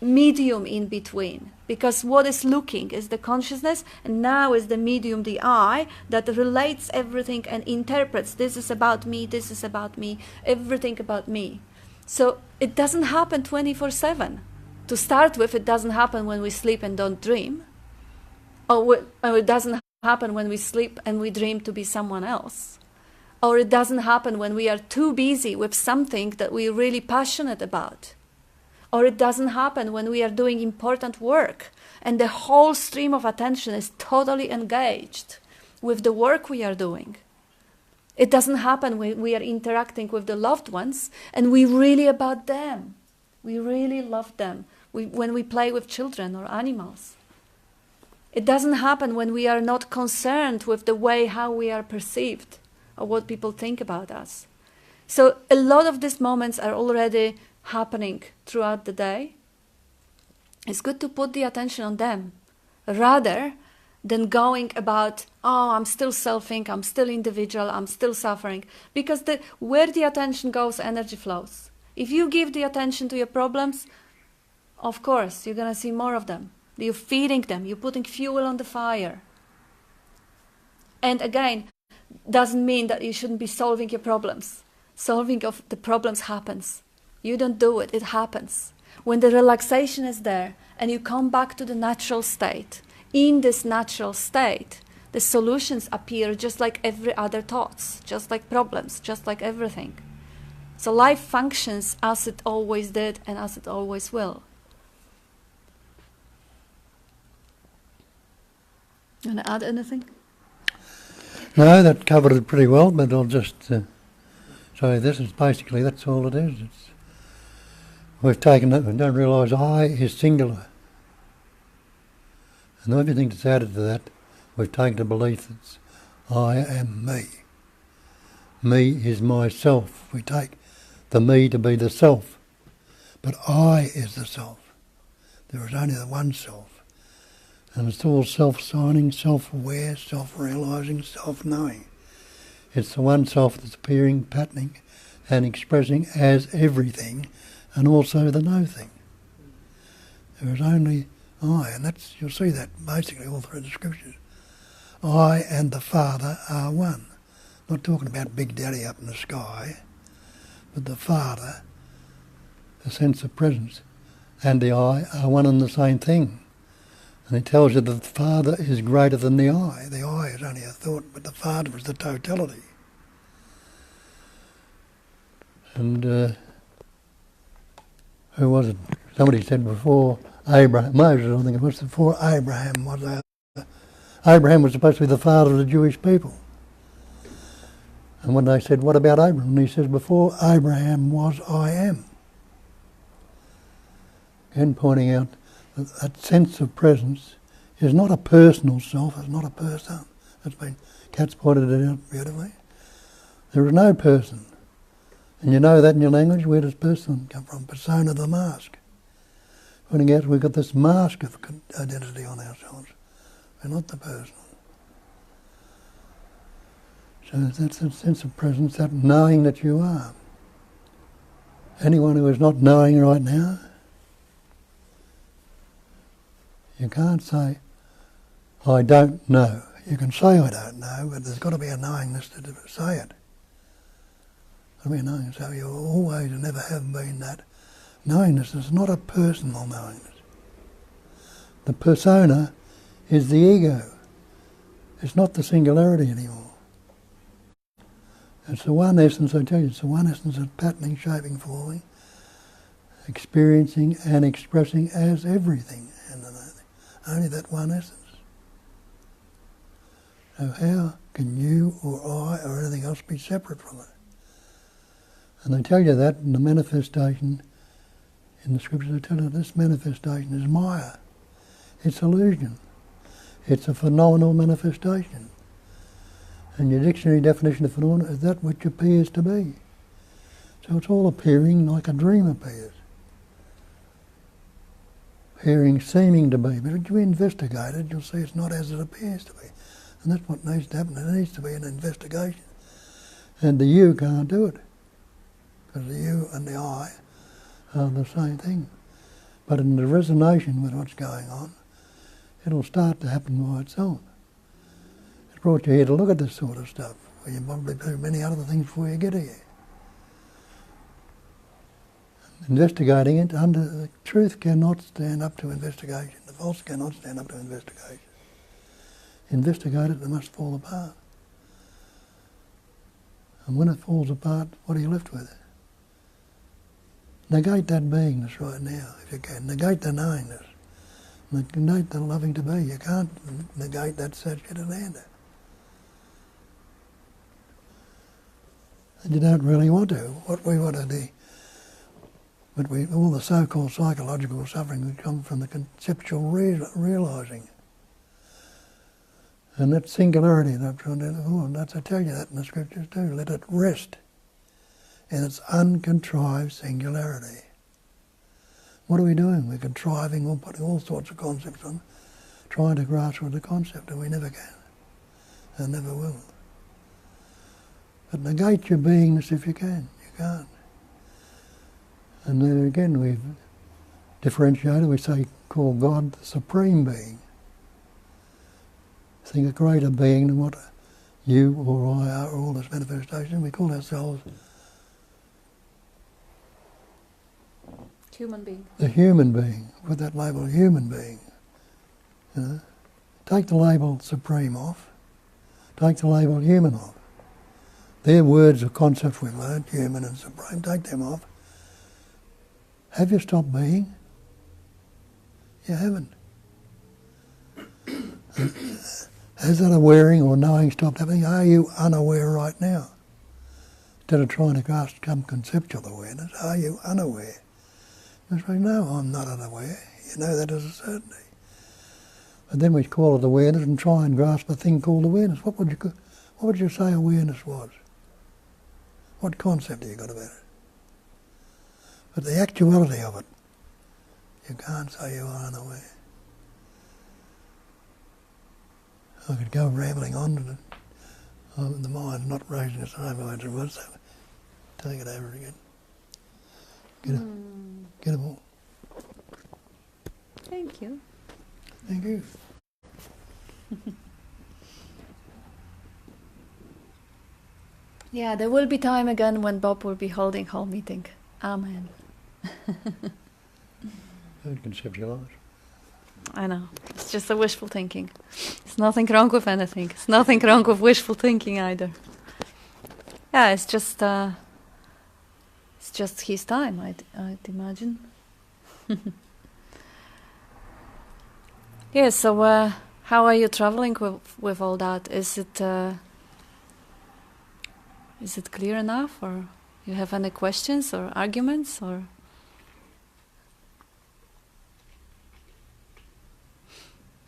medium in between, because what is looking is the consciousness, and now is the medium, the eye, that relates everything and interprets, this is about me, this is about me, everything about me. So it doesn't happen 24/7. To start with, it doesn't happen when we sleep and don't dream, or it doesn't happen when we sleep and we dream to be someone else, or it doesn't happen when we are too busy with something that we're really passionate about. Or it doesn't happen when we are doing important work and the whole stream of attention is totally engaged with the work we are doing. It doesn't happen when we are interacting with the loved ones and we're really about them. We really love them when we play with children or animals. It doesn't happen when we are not concerned with the way how we are perceived or what people think about us. So a lot of these moments are already happening throughout the day. It's good to put the attention on them rather than going about, oh, I'm still selfing, I'm still individual, I'm still suffering. Because where the attention goes, energy flows. If you give the attention to your problems, of course, you're going to see more of them. You're feeding them, you're putting fuel on the fire. And again, doesn't mean that you shouldn't be solving your problems. Solving of the problems happens. You don't do it, it happens. When the relaxation is there and you come back to the natural state, in this natural state, the solutions appear just like every other thoughts, just like problems, just like everything. So life functions as it always did and as it always will. You want to add anything? No, that covered it pretty well, but I'll just say this is basically, that's all it is. We've taken it and don't realise I is singular. And everything that's added to that, we've taken the belief that I am me. Me is myself. We take the me to be the self. But I is the self. There is only the one self. And it's all self-signing, self-aware, self-realising, self-knowing. It's the one self that's appearing, patterning and expressing as everything, and also the no thing. There is only I, and that's, you'll see that basically all through the scriptures. I and the Father are one. Not talking about Big Daddy up in the sky, but the Father, the sense of presence, and the I are one and the same thing. And he tells you that the Father is greater than the I. The I is only a thought, but the Father is the totality. And who was it? Somebody said before Abraham, Moses, I think it was, before Abraham was there. Abraham was supposed to be the father of the Jewish people. And when they said, what about Abraham? And he says, before Abraham was, I am. Again, pointing out that that sense of presence is not a personal self, it's not a person. That's been, Kat's pointed it out beautifully. There is no person. And you know that in your language, where does person come from? Persona, the mask. Pointing out we've got this mask of identity on ourselves. We're not the person. So that's that sense of presence, that knowing that you are. Anyone who is not knowing right now, you can't say, I don't know. You can say I don't know, but there's got to be a knowingness to say it. I mean, knowing, so you always and never have been that. Knowingness is not a personal knowingness. The persona is the ego. It's not the singularity anymore. It's the one essence, I tell you, it's the one essence of patterning, shaping, forming, experiencing and expressing as everything and nothing. Only that one essence. So how can you or I or anything else be separate from it? And they tell you that in the manifestation, in the scriptures they tell you this manifestation is Maya. It's illusion. It's a phenomenal manifestation. And your dictionary definition of phenomena is that which appears to be. So it's all appearing like a dream appears. Appearing, seeming to be. But if you investigate it, you'll see it's not as it appears to be. And that's what needs to happen. There needs to be an investigation. And the you can't do it. Because the you and the I are the same thing. But in the resonation with what's going on, it'll start to happen by itself. It's brought you here to look at this sort of stuff. Well, you probably do many other things before you get here. Investigating it, the truth cannot stand up to investigation. The false cannot stand up to investigation. Investigate it, it must fall apart. And when it falls apart, what are you left with? Negate that beingness right now, if you can. Negate the knowingness. Negate the loving to be. You can't negate that Satchitananda. And you don't really want to. What we want to do, but all the so-called psychological suffering would come from the conceptual realising. And that singularity that I'm trying to do, that's, I tell you that in the scriptures too, let it rest in its uncontrived singularity. What are we doing? We're contriving or putting all sorts of concepts on, trying to grasp with the concept, and we never can, and never will. But negate your beingness if you can. You can't. And then again we've differentiated, we say, call God the Supreme Being. Think a greater being than what you or I are, all this manifestation. We call ourselves human being. The human being. Put that label, human being. You know? Take the label supreme off. Take the label human off. They're words or concepts we've learned, human and supreme. Take them off. Have you stopped being? You haven't. Has that awareing or knowing stopped happening? Are you unaware right now? Instead of trying to grasp some conceptual awareness, are you unaware? You say, no, I'm not unaware. You know that as a certainty. But then we call it awareness and try and grasp a thing called awareness. What would you say awareness was? What concept have you got about it? But the actuality of it, you can't say you are unaware. I could go rambling on, but the mind not raising its own mind, so take it over again. Get them all. Thank you. Thank you. Yeah, there will be time again when Bob will be holding whole meeting. Amen. Don't conceptualise. I know. It's just a wishful thinking. There's nothing wrong with anything. There's nothing wrong with wishful thinking either. Yeah, it's just his time, I'd imagine. Yeah, so how are you traveling with all that? Is it clear enough, or you have any questions or arguments, or?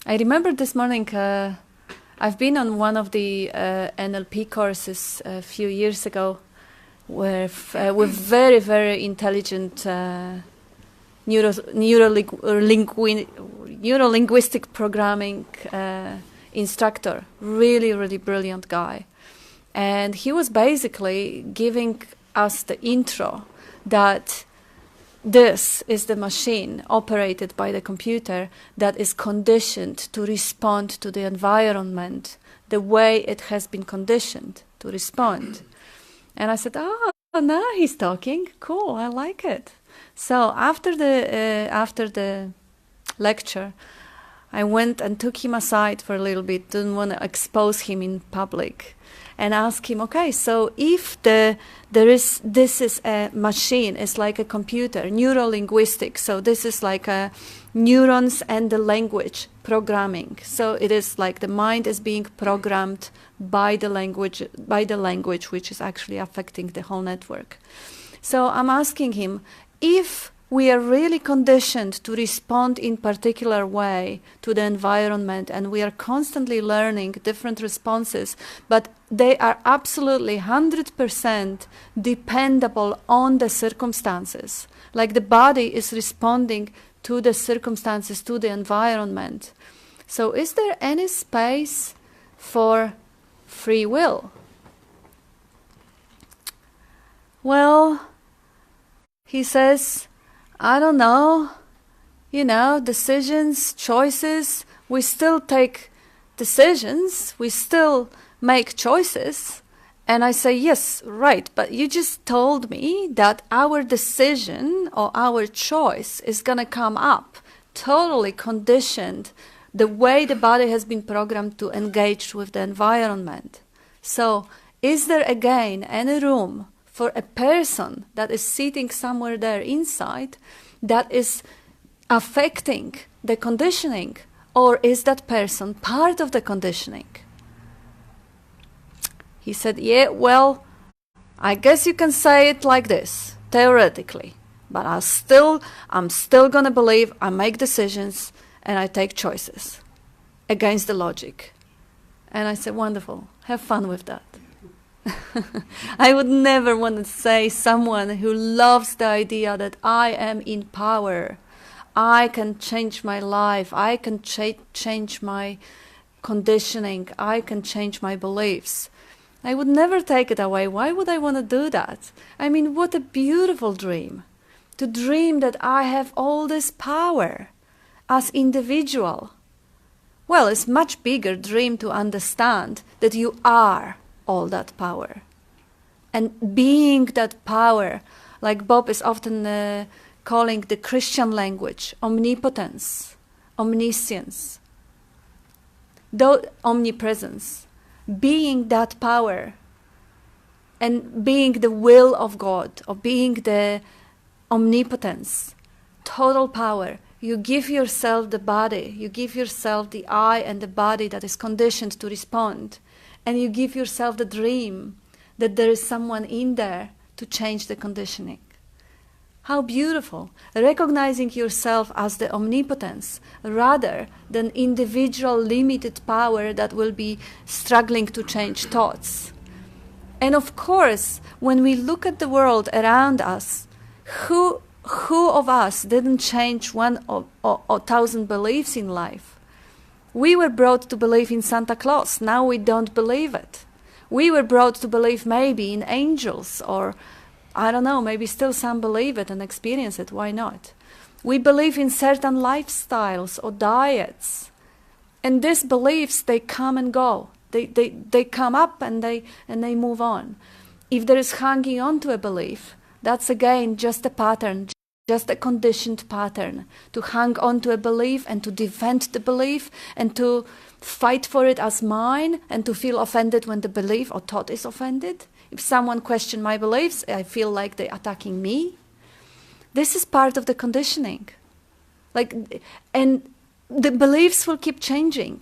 I remember this morning, I've been on one of the NLP courses a few years ago with very, very intelligent neuro-linguistic programming instructor, really, really brilliant guy. And he was basically giving us the intro that this is the machine operated by the computer that is conditioned to respond to the environment the way it has been conditioned to respond. And I said, oh, now he's talking. Cool, I like it. So after the lecture, I went and took him aside for a little bit, didn't want to expose him in public, and asked him, okay, so if this is a machine, it's like a computer, neurolinguistics, so this is like a neurons and the language programming. So it is like the mind is being programmed by the language which is actually affecting the whole network. So I'm asking him, if we are really conditioned to respond in particular way to the environment, and we are constantly learning different responses, but they are absolutely 100% dependable on the circumstances. Like the body is responding to the circumstances, to the environment. So is there any space for free will? Well, he says, I don't know, decisions, choices, we still take decisions, we still make choices. And I say, yes, right, but you just told me that our decision or our choice is going to come up totally conditioned the way the body has been programmed to engage with the environment. So is there again any room for a person that is sitting somewhere there inside that is affecting the conditioning, or is that person part of the conditioning? He said, yeah, well, I guess you can say it like this, theoretically, but I'm still going to believe I make decisions and I take choices against the logic. And I said, wonderful, have fun with that. I would never want to say someone who loves the idea that I am in power, I can change my life, I can change my conditioning, I can change my beliefs. I would never take it away. Why would I want to do that? I mean, what a beautiful dream. To dream that I have all this power as individual. Well, it's much bigger dream to understand that you are all that power. And being that power, like Bob is often calling the Christian language, omnipotence, omniscience, omnipresence, being that power and being the will of God, or being the omnipotence, total power. You give yourself the body, you give yourself the I and the body that is conditioned to respond. And you give yourself the dream that there is someone in there to change the conditioning. How beautiful. Recognizing yourself as the omnipotence rather than individual limited power that will be struggling to change thoughts. And of course, when we look at the world around us, who of us didn't change one or 1,000 beliefs in life? We were brought to believe in Santa Claus. Now we don't believe it. We were brought to believe maybe in angels, or I don't know, maybe still some believe it and experience it. Why not? We believe in certain lifestyles or diets. And these beliefs, they come and go. They come up and they move on. If there is hanging on to a belief, that's again just a pattern, just a conditioned pattern to hang on to a belief and to defend the belief and to fight for it as mine and to feel offended when the belief or thought is offended. If someone questions my beliefs, I feel like they're attacking me. This is part of the conditioning. And the beliefs will keep changing.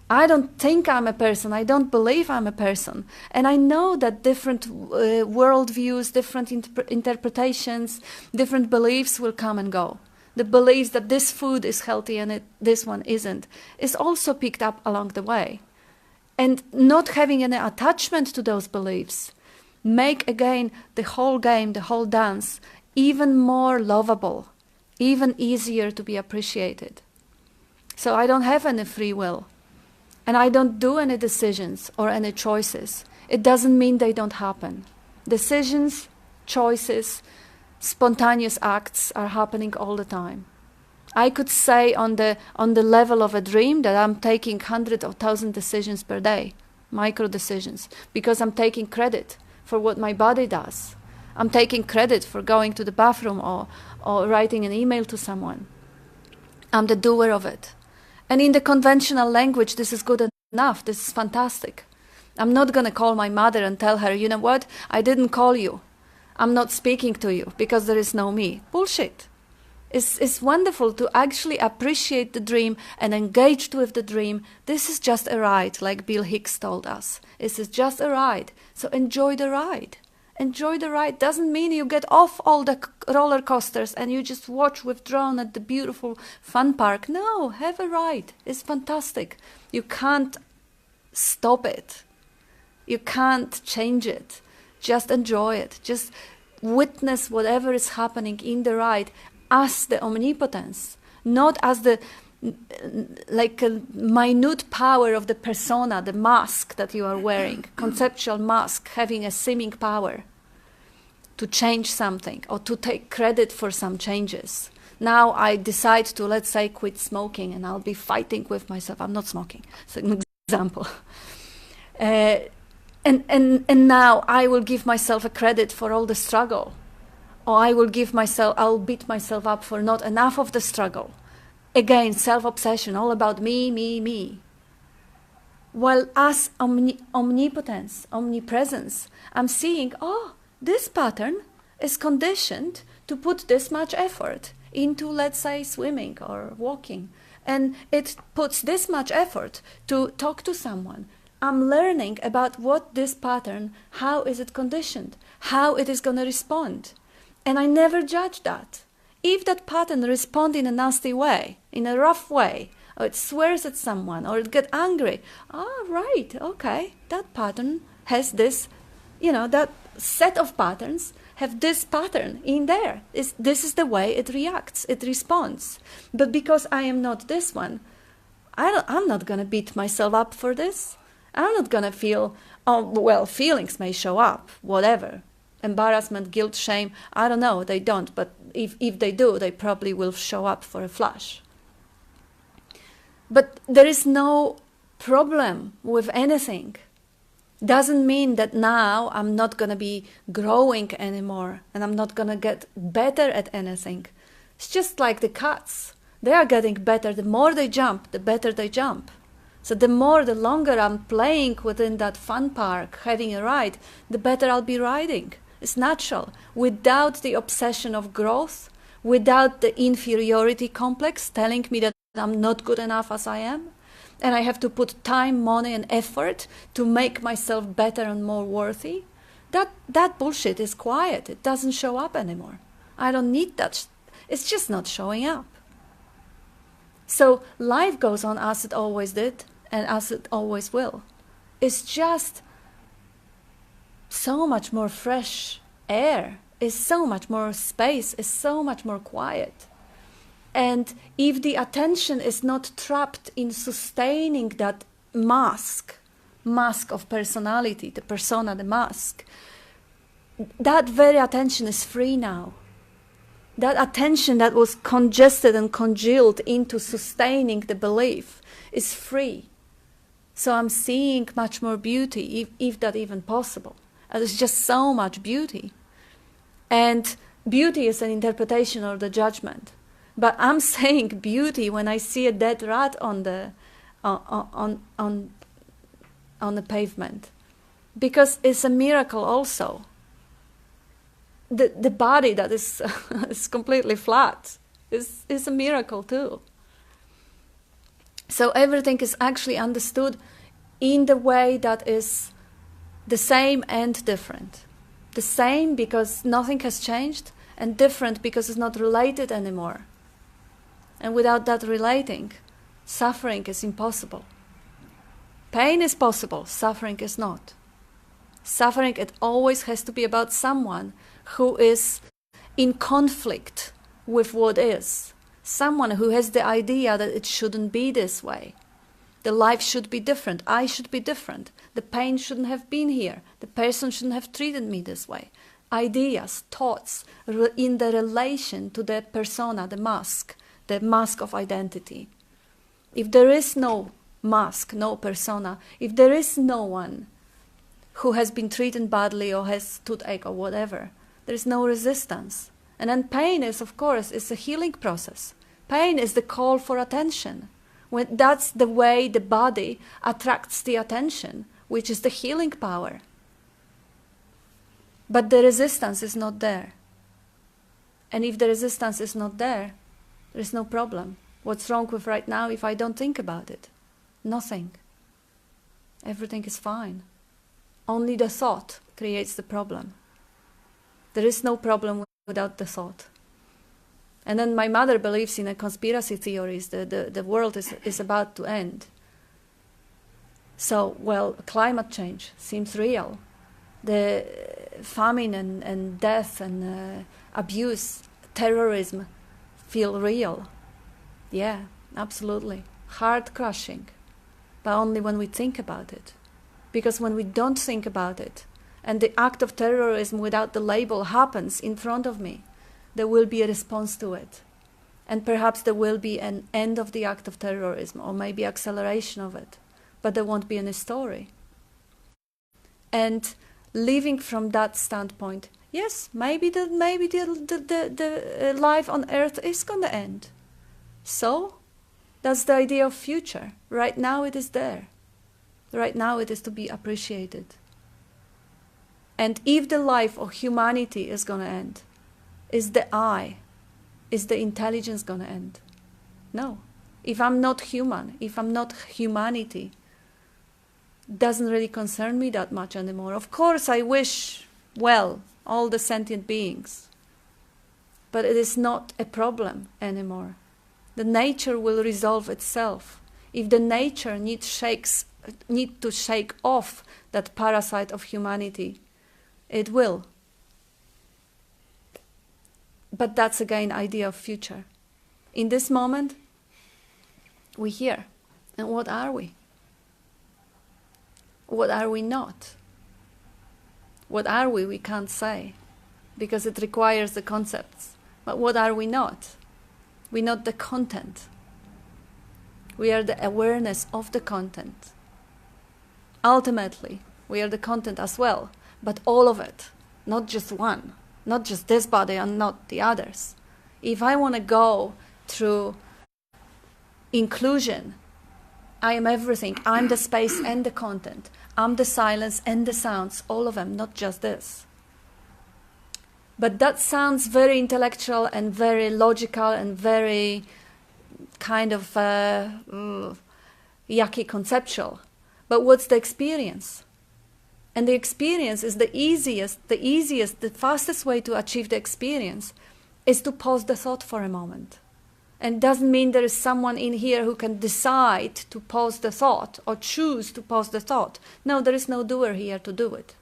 I don't think I'm a person. I don't believe I'm a person. And I know that different worldviews, different interpretations, different beliefs will come and go. The beliefs that this food is healthy and this one isn't is also picked up along the way. And not having any attachment to those beliefs make, again, the whole game, the whole dance, even more lovable, even easier to be appreciated. So I don't have any free will. And I don't do any decisions or any choices. It doesn't mean they don't happen. Decisions, choices, spontaneous acts are happening all the time. I could say on the level of a dream that I'm taking hundreds of thousands decisions per day, micro decisions, because I'm taking credit for what my body does. I'm taking credit for going to the bathroom or writing an email to someone. I'm the doer of it. And in the conventional language, this is good enough. This is fantastic. I'm not going to call my mother and tell her, you know what, I didn't call you. I'm not speaking to you because there is no me. Bullshit. It's wonderful to actually appreciate the dream and engage with the dream. This is just a ride, like Bill Hicks told us. This is just a ride. So enjoy the ride. Enjoy the ride. Doesn't mean you get off all the roller coasters and you just watch withdrawn at the beautiful fun park. No, have a ride. It's fantastic. You can't stop it. You can't change it. Just enjoy it. Just witness whatever is happening in the ride as the omnipotence, not as the like a minute power of the persona, the mask that you are wearing, conceptual mask having a seeming power to change something or to take credit for some changes. Now I decide to, let's say, quit smoking and I'll be fighting with myself. I'm not smoking. It's an example. And now I will give myself a credit for all the struggle. Or I'll beat myself up for not enough of the struggle. Again, self-obsession, all about me, me, me. While as omnipotence, omnipresence, I'm seeing, this pattern is conditioned to put this much effort into, let's say, swimming or walking. And it puts this much effort to talk to someone. I'm learning about what this pattern, how is it conditioned, how it is going to respond. And I never judge that. If that pattern responds in a nasty way, in a rough way, or it swears at someone, or it gets angry, right, okay, that pattern has this, that set of patterns have this pattern in there. This is the way it reacts, it responds. But because I am not this one, I'm not going to beat myself up for this. I'm not going to feel, feelings may show up, whatever. Embarrassment, guilt, shame, I don't know, they don't. But if they do, they probably will show up for a flash. But there is no problem with anything. Doesn't mean that now I'm not going to be growing anymore and I'm not going to get better at anything. It's just like the cats. They are getting better. The more they jump, the better they jump. So the longer I'm playing within that fun park, having a ride, the better I'll be riding. It's natural. Without the obsession of growth, without the inferiority complex telling me that I'm not good enough as I am, and I have to put time, money, and effort to make myself better and more worthy, that bullshit is quiet. It doesn't show up anymore. I don't need that. It's just not showing up. So life goes on as it always did and as it always will. It's just so much more fresh air. It's so much more space. It's so much more quiet. And if the attention is not trapped in sustaining that mask of personality, the persona, the mask, that very attention is free now. That attention that was congested and congealed into sustaining the belief is free. So I'm seeing much more beauty, if that even possible. And there's just so much beauty. And beauty is an interpretation of the judgment. But I'm saying beauty when I see a dead rat on the pavement, because it's a miracle also. The body that is is completely flat is a miracle too. So everything is actually understood in the way that is the same and different. The same because nothing has changed, and different because it's not related anymore. And without that relating, suffering is impossible. Pain is possible, suffering is not. Suffering, it always has to be about someone who is in conflict with what is. Someone who has the idea that it shouldn't be this way. The life should be different. I should be different. The pain shouldn't have been here. The person shouldn't have treated me this way. Ideas, thoughts, in the relation to the persona, the mask, the mask of identity. If there is no mask, no persona, if there is no one who has been treated badly or has toothache or whatever, there is no resistance. And then pain is, of course, is a healing process. Pain is the call for attention. That's the way the body attracts the attention, which is the healing power. But the resistance is not there. And if the resistance is not there, there is no problem. What's wrong with right now if I don't think about it? Nothing. Everything is fine. Only the thought creates the problem. There is no problem without the thought. And then my mother believes in a conspiracy theories. The world is about to end. So, well, climate change seems real. The famine and death and abuse, terrorism feel real. Yeah, absolutely. Heart-crushing. But only when we think about it. Because when we don't think about it, and the act of terrorism without the label happens in front of me, there will be a response to it. And perhaps there will be an end of the act of terrorism, or maybe acceleration of it. But there won't be any story. And living from that standpoint, yes, maybe the life on Earth is going to end. So, that's the idea of future. Right now it is there. Right now it is to be appreciated. And if the life of humanity is going to end, is the I, is the intelligence going to end? No. If I'm not human, if I'm not humanity, doesn't really concern me that much anymore. Of course I wish well all the sentient beings, but it is not a problem anymore. The nature will resolve itself. If the nature need to shake off that parasite of humanity, it will. But that's again idea of future. In this moment, we're here. And what are we? What are we not? What are we? We can't say, because it requires the concepts. But what are we not? We're not the content. We are the awareness of the content. Ultimately, we are the content as well, but all of it, not just one, not just this body and not the others. If I want to go through inclusion, I am everything. I'm the space and the content. I'm the silence and the sounds, all of them, not just this. But that sounds very intellectual and very logical and very kind of yucky conceptual. But what's the experience? And the experience is the easiest, the fastest way to achieve the experience is to pause the thought for a moment. And it doesn't mean there is someone in here who can decide to pause the thought or choose to pause the thought. No, there is no doer here to do it.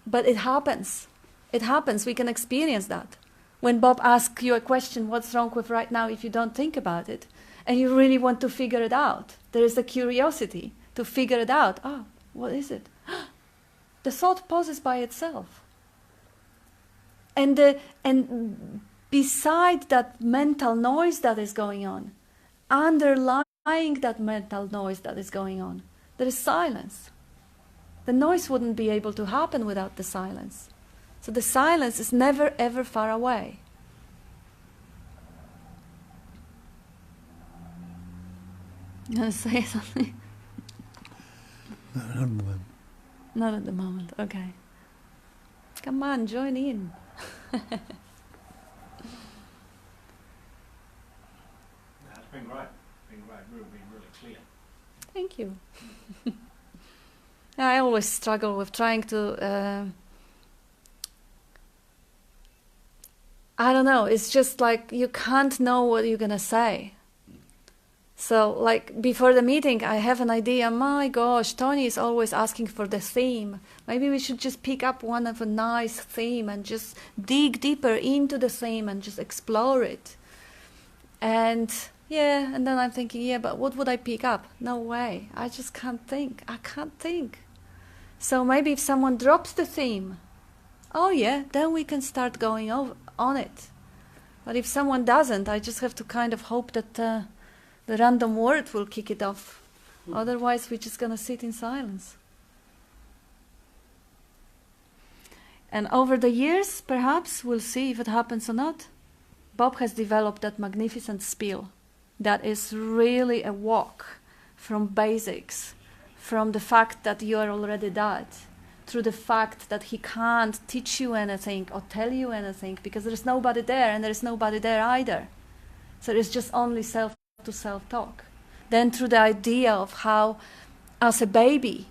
But it happens. It happens. We can experience that. When Bob asks you a question, what's wrong with right now if you don't think about it? And you really want to figure it out. There is a curiosity to figure it out. Ah, what is it? The thought pauses by itself. And beside that mental noise that is going on, underlying that mental noise that is going on, there is silence. The noise wouldn't be able to happen without the silence. So the silence is never ever far away. You want to say something? No, not at the moment. Not at the moment, okay. Come on, join in. That's been great. Been great. Really clear. Thank you. I always struggle with trying to... I don't know, it's just like you can't know what you're going to say. So, like, before the meeting, I have an idea. My gosh, Tony is always asking for the theme. Maybe we should just pick up one of a nice theme and just dig deeper into the theme and just explore it. And, yeah, and then I'm thinking, yeah, but what would I pick up? No way. I just can't think. I can't think. So maybe if someone drops the theme, oh, yeah, then we can start going on it. But if someone doesn't, I just have to kind of hope that the random word will kick it off. Otherwise, we're just going to sit in silence. And over the years, perhaps, we'll see if it happens or not, Bob has developed that magnificent spiel that is really a walk from basics, from the fact that you are already dead, through the fact that he can't teach you anything or tell you anything because there's nobody there and there's nobody there either. So it's just only self-to-self talk. Then through the idea of how, as a baby,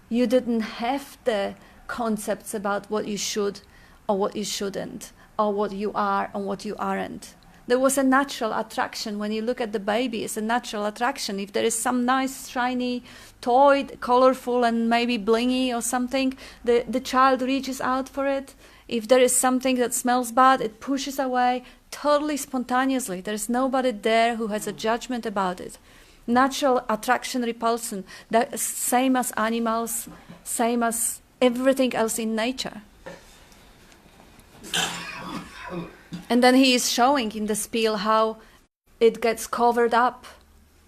you didn't have the concepts about what you should or what you shouldn't, or what you are and what you aren't. There was a natural attraction. When you look at the baby, it's a natural attraction. If there is some nice, shiny toy, colorful and maybe blingy or something, the child reaches out for it. If there is something that smells bad, it pushes away totally spontaneously. There is nobody there who has a judgment about it. Natural attraction, repulsion, that same as animals, same as everything else in nature. And then he is showing in the spiel how it gets covered up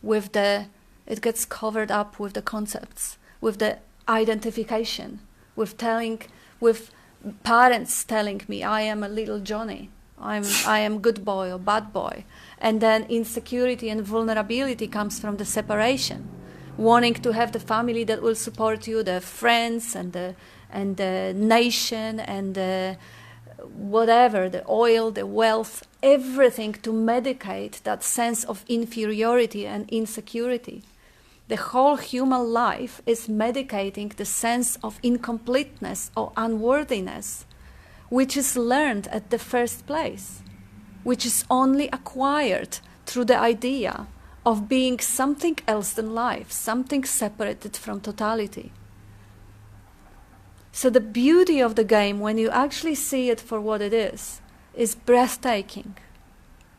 with the concepts, with the identification, with parents telling me I am a little Johnny, I am good boy or bad boy, and then insecurity and vulnerability comes from the separation, wanting to have the family that will support you, the friends and the nation and the whatever, the oil, the wealth, everything to medicate that sense of inferiority and insecurity. The whole human life is medicating the sense of incompleteness or unworthiness, which is learned at the first place, which is only acquired through the idea of being something else than life, something separated from totality. So the beauty of the game, when you actually see it for what it is breathtaking.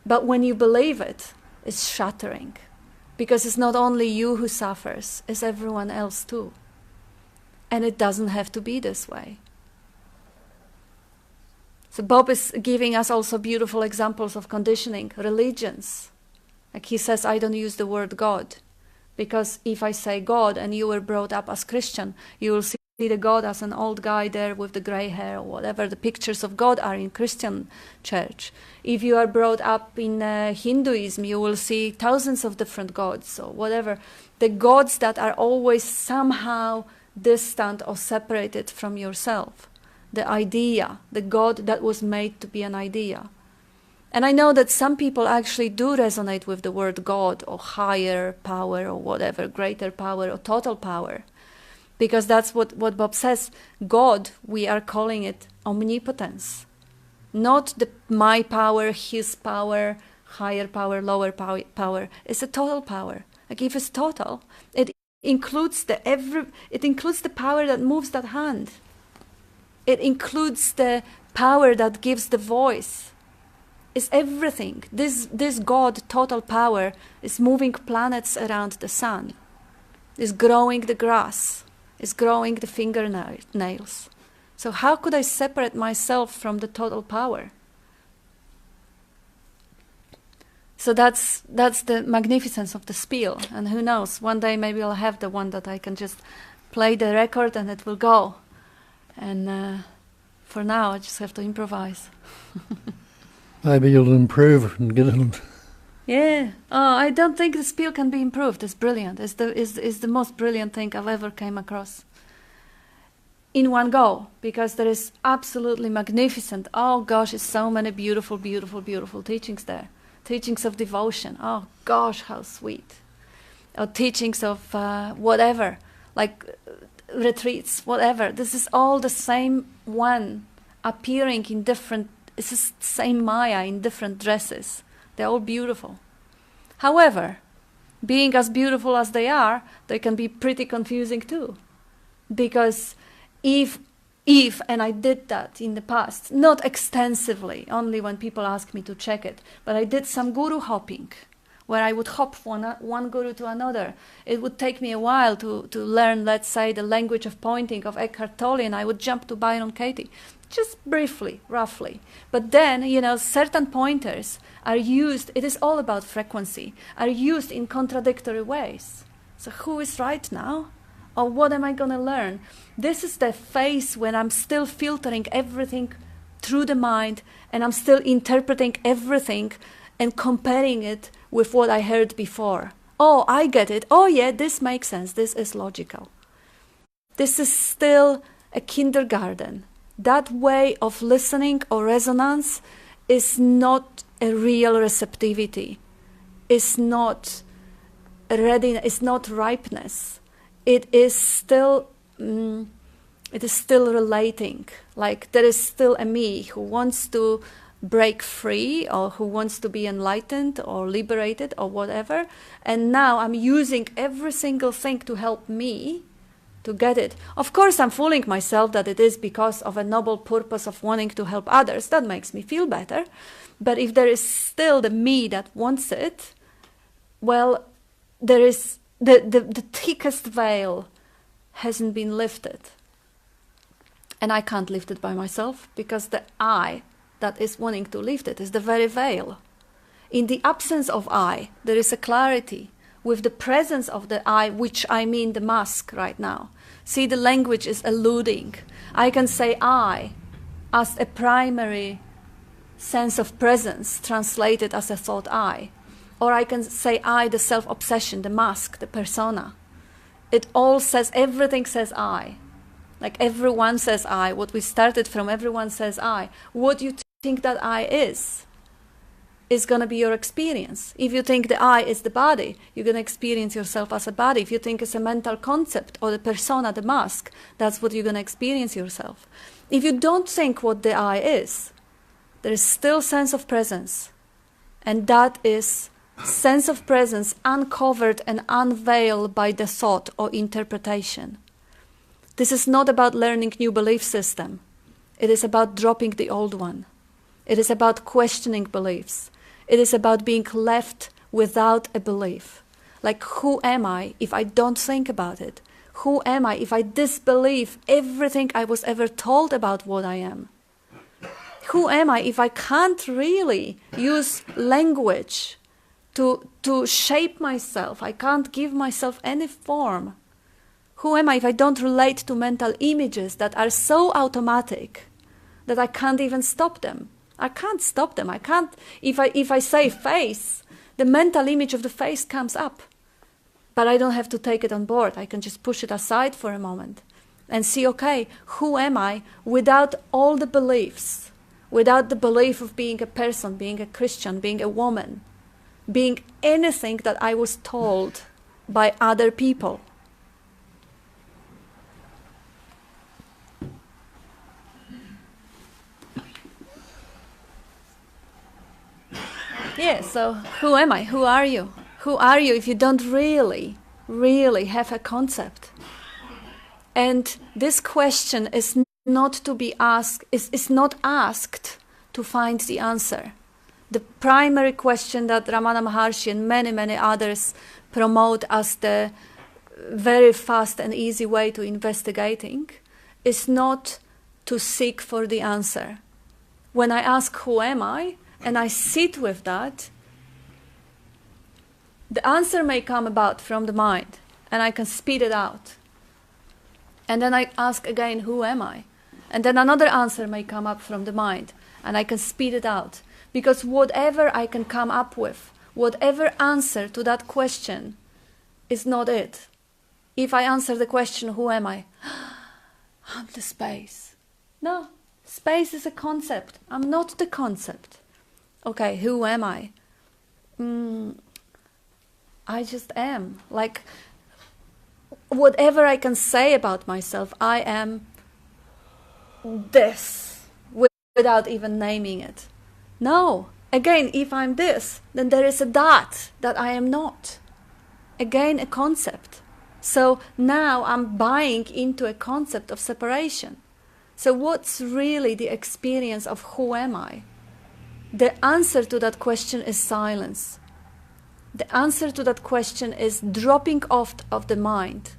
But when you believe it, it's shattering. Because it's not only you who suffers, it's everyone else too. And it doesn't have to be this way. So Bob is giving us also beautiful examples of conditioning, religions. Like he says, I don't use the word God. Because if I say God and you were brought up as Christian, you will see the God as an old guy there with the gray hair or whatever the pictures of God are in Christian church. If you are brought up in Hinduism, you will see thousands of different gods or whatever. The gods that are always somehow distant or separated from yourself. The idea, the God that was made to be an idea. And I know that some people actually do resonate with the word God or higher power or whatever, greater power or total power. Because that's what Bob says. God, we are calling it omnipotence. Not my power, his power, higher power, lower power. It's a total power. Like if it's total, it includes the power that moves that hand. It includes the power that gives the voice. It's everything. This God, total power, is moving planets around the sun. Is growing the grass. Is growing the fingernails. So how could I separate myself from the total power? So that's the magnificence of the spiel. And who knows, one day maybe I'll have the one that I can just play the record and it will go. And for now, I just have to improvise. Maybe you'll improve and get it. Yeah. Oh, I don't think the spiel can be improved. It's brilliant. It's the most brilliant thing I've ever came across. In one go, because there is absolutely magnificent. Oh gosh, it's so many beautiful, beautiful, beautiful teachings there. Teachings of devotion. Oh gosh, how sweet. Or teachings of whatever, like retreats, whatever. This is all the same one appearing in different. It's the same Maya in different dresses. They're all beautiful. However, being as beautiful as they are, they can be pretty confusing too. Because if, and I did that in the past, not extensively, only when people ask me to check it, but I did some guru hopping where I would hop from one guru to another. It would take me a while to learn, let's say, the language of pointing of Eckhart Tolle, and I would jump to Byron Katie, just briefly, roughly. But then, certain pointers are used, it is all about frequency, are used in contradictory ways. So who is right now? Or what am I going to learn? This is the phase when I'm still filtering everything through the mind, and I'm still interpreting everything and comparing it with what I heard before. Oh, I get it. Oh, yeah, this makes sense. This is logical. This is still a kindergarten. That way of listening or resonance is not a real receptivity. It's not readiness. It's not ripeness. It is still relating. Like there is still a me who wants to break free, or who wants to be enlightened or liberated or whatever. And now I'm using every single thing to help me to get it. Of course, I'm fooling myself that it is because of a noble purpose of wanting to help others. That makes me feel better. But if there is still the me that wants it, well, there is the thickest veil hasn't been lifted. And I can't lift it by myself, because the I that is wanting to lift it is the very veil. In the absence of I, there is a clarity. With the presence of the I, which I mean the mask right now. See, the language is alluding. I can say I as a primary sense of presence, translated as a thought I. Or I can say I, the self-obsession, the mask, the persona. It all says, everything says I. Like everyone says I. What we started from, everyone says I. What you think that I is going to be your experience. If you think the I is the body, you're going to experience yourself as a body. If you think it's a mental concept or the persona, the mask, that's what you're going to experience yourself. If you don't think what the I is, there is still sense of presence. And that is sense of presence uncovered and unveiled by the thought or interpretation. This is not about learning new belief system. It is about dropping the old one. It is about questioning beliefs. It is about being left without a belief. Like, who am I if I don't think about it? Who am I if I disbelieve everything I was ever told about what I am? Who am I if I can't really use language to shape myself? I can't give myself any form. Who am I if I don't relate to mental images that are so automatic that I can't even stop them? I can't stop them. I can't. If I say face, the mental image of the face comes up. But I don't have to take it on board. I can just push it aside for a moment and see, okay, who am I without all the beliefs? Without the belief of being a person, being a Christian, being a woman, being anything that I was told by other people. Yeah, so who am I? Who are you? Who are you if you don't really have a concept? And this question is not to be asked, is not asked to find the answer. The primary question that Ramana Maharshi and many others promote as the very fast and easy way to investigating is not to seek for the answer. When I ask who am I, and I sit with that, the answer may come about from the mind, and I can spit it out. And then I ask again, who am I? And then another answer may come up from the mind, and I can spit it out. Because whatever I can come up with, whatever answer to that question is not it. If I answer the question, who am I? I'm the space. No, space is a concept. I'm not the concept. Okay, who am I? I just am. Like, whatever I can say about myself, I am this, without even naming it. No, again, if I'm this, then there is a that I am not. Again, a concept. So now I'm buying into a concept of separation. So what's really the experience of who am I? The answer to that question is silence. The answer to that question is dropping off of the mind,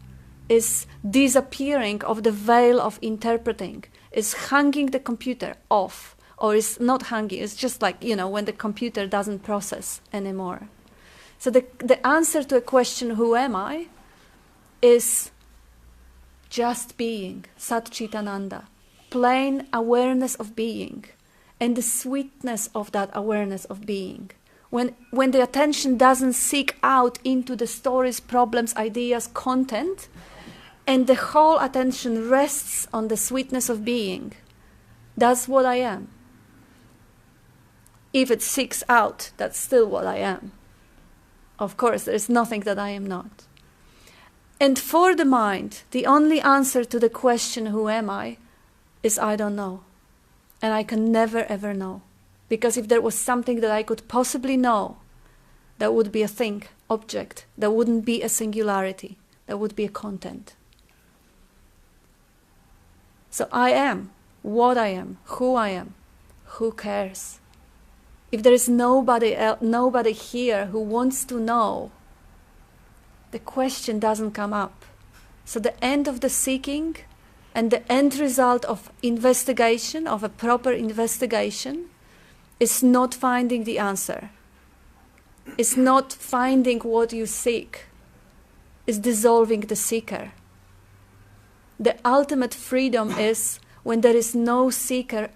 is disappearing of the veil of interpreting, is hanging the computer off, or is not hanging, it's just like, when the computer doesn't process anymore. So the answer to a question, who am I, is just being, Sat Chitananda, plain awareness of being, and the sweetness of that awareness of being. When the attention doesn't seek out into the stories, problems, ideas, content, and the whole attention rests on the sweetness of being, that's what I am. If it seeks out, that's still what I am. Of course, there is nothing that I am not. And for the mind, the only answer to the question, who am I, is I don't know. And I can never ever know. Because if there was something that I could possibly know, that would be a thing, object, that wouldn't be a singularity, that would be a content. So I am what I am, who I am, who cares? If there is nobody here who wants to know, the question doesn't come up. So the end of the seeking and the end result of investigation, of a proper investigation, is not finding the answer. It's not finding what you seek. It's dissolving the seeker. The ultimate freedom is when there is no seeker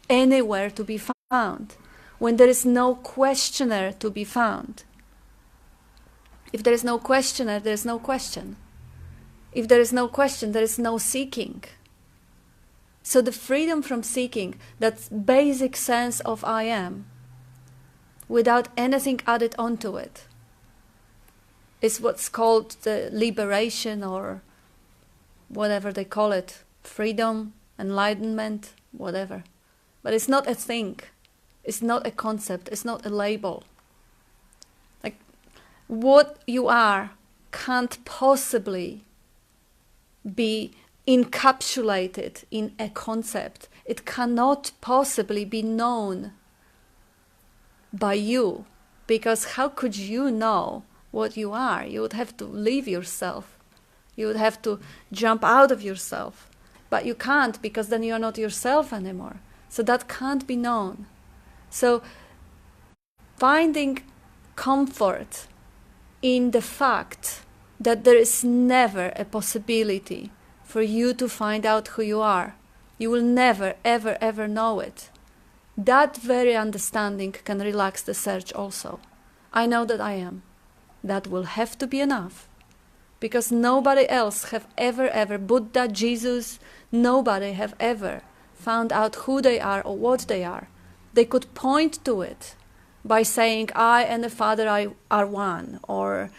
anywhere to be found, when there is no questioner to be found. If there is no questioner, there is no question. If there is no question, there is no seeking. So the freedom from seeking, that basic sense of I am, without anything added onto it, is what's called the liberation, or whatever they call it, freedom, enlightenment, whatever. But it's not a thing. It's not a concept. It's not a label. Like, what you are can't possibly be encapsulated in a concept. It cannot possibly be known by you, because how could you know what you are? You would have to leave yourself. You would have to jump out of yourself. But you can't, because then you're not yourself anymore. So that can't be known. So finding comfort in the fact that there is never a possibility for you to find out who you are. You will never, ever, ever know it. That very understanding can relax the search also. I know that I am. That will have to be enough. Because nobody else have ever, Buddha, Jesus, nobody have ever found out who they are or what they are. They could point to it by saying, I and the Father are one, or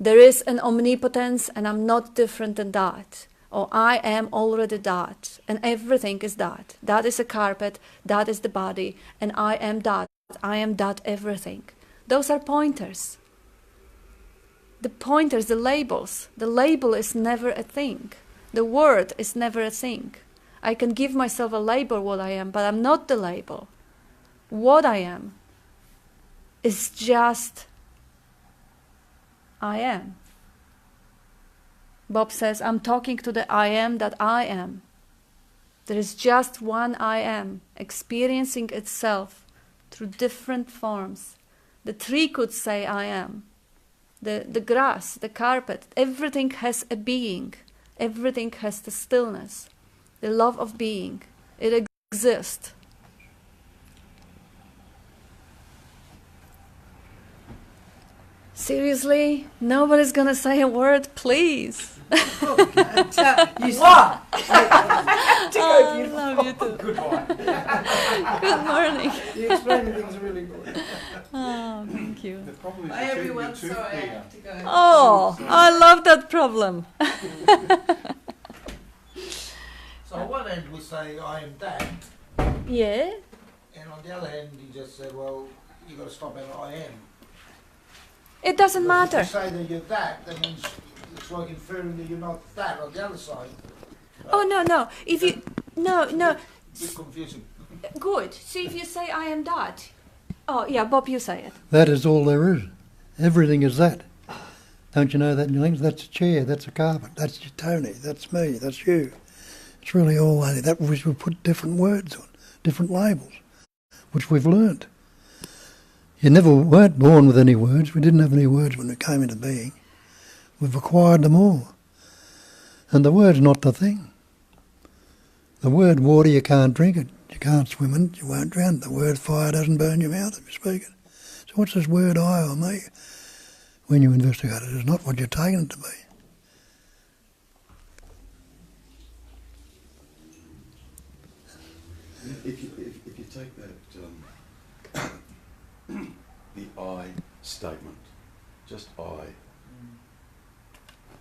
there is an omnipotence and I'm not different than that, or I am already that, and everything is that. That is a carpet, that is the body, and I am that everything. Those are pointers. The pointers, the labels. The label is never a thing. The word is never a thing. I can give myself a label what I am, but I'm not the label. What I am is just I am. Bob says, I'm talking to the I am that I am. There is just one I am, experiencing itself through different forms. The tree could say I am. The grass, the carpet, everything has a being. Everything has the stillness, the love of being. It exists. Seriously? Nobody's gonna say a word, please. You what? I love you too. Good one. Good morning. You explaining things really good. Oh, thank you. The problem is Bye you're too- everyone, you're too sorry I clear. have to go. Oh, I love that problem. So on one end we say I am that, Yeah? and on the other hand you just say, well, you got to stop at I am. It doesn't Because matter. If you say that you're that means it's like inferring that you're not that on the other side. Oh, no. If you... No. Bit confusing. Good. See, if you say I am that. Oh, yeah, Bob, you say it. That is all there is. Everything is that. Don't you know that in your language? That's a chair, that's a carpet, that's Tony, that's me, that's you. It's really all that which we put different words on, different labels, which we've learnt. You never weren't born with any words. We didn't have any words when we came into being. We've acquired them all. And the word's not the thing. The word water, you can't drink it. You can't swim in it, you won't drown it. The word fire doesn't burn your mouth if you speak it. So what's this word I or me? When you investigate it, it's not what you're taking it to be. If you take that, the I statement, just I,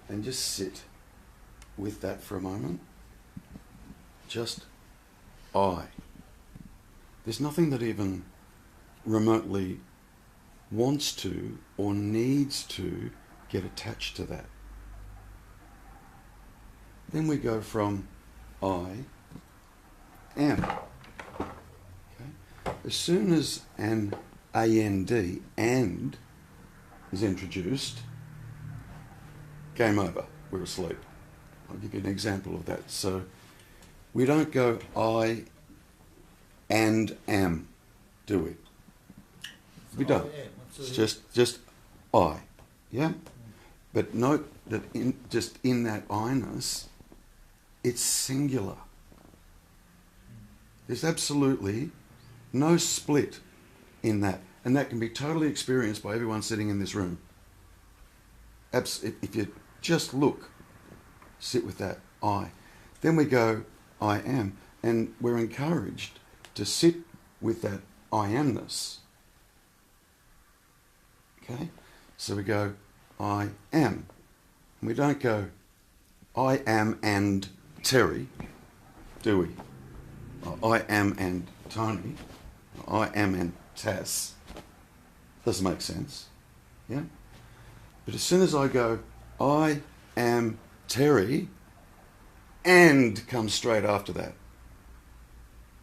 and just sit with that for a moment, just I. There's nothing that even remotely wants to or needs to get attached to that. Then we go from I am. Okay? As soon as an AND, and, is introduced, game over, we're asleep. I'll give you an example of that. So we don't go I and am, do we? We don't. It's just I, yeah? But note that in that I-ness, it's singular. There's absolutely no split in that. And that can be totally experienced by everyone sitting in this room. If you just look, sit with that I. Then we go I am. And we're encouraged to sit with that I amness. Okay? So we go I am. And we don't go I am and Terry, do we? I am and Tony. I am and Tass. Doesn't make sense. Yeah? But as soon as I go I am Terry, and comes straight after that.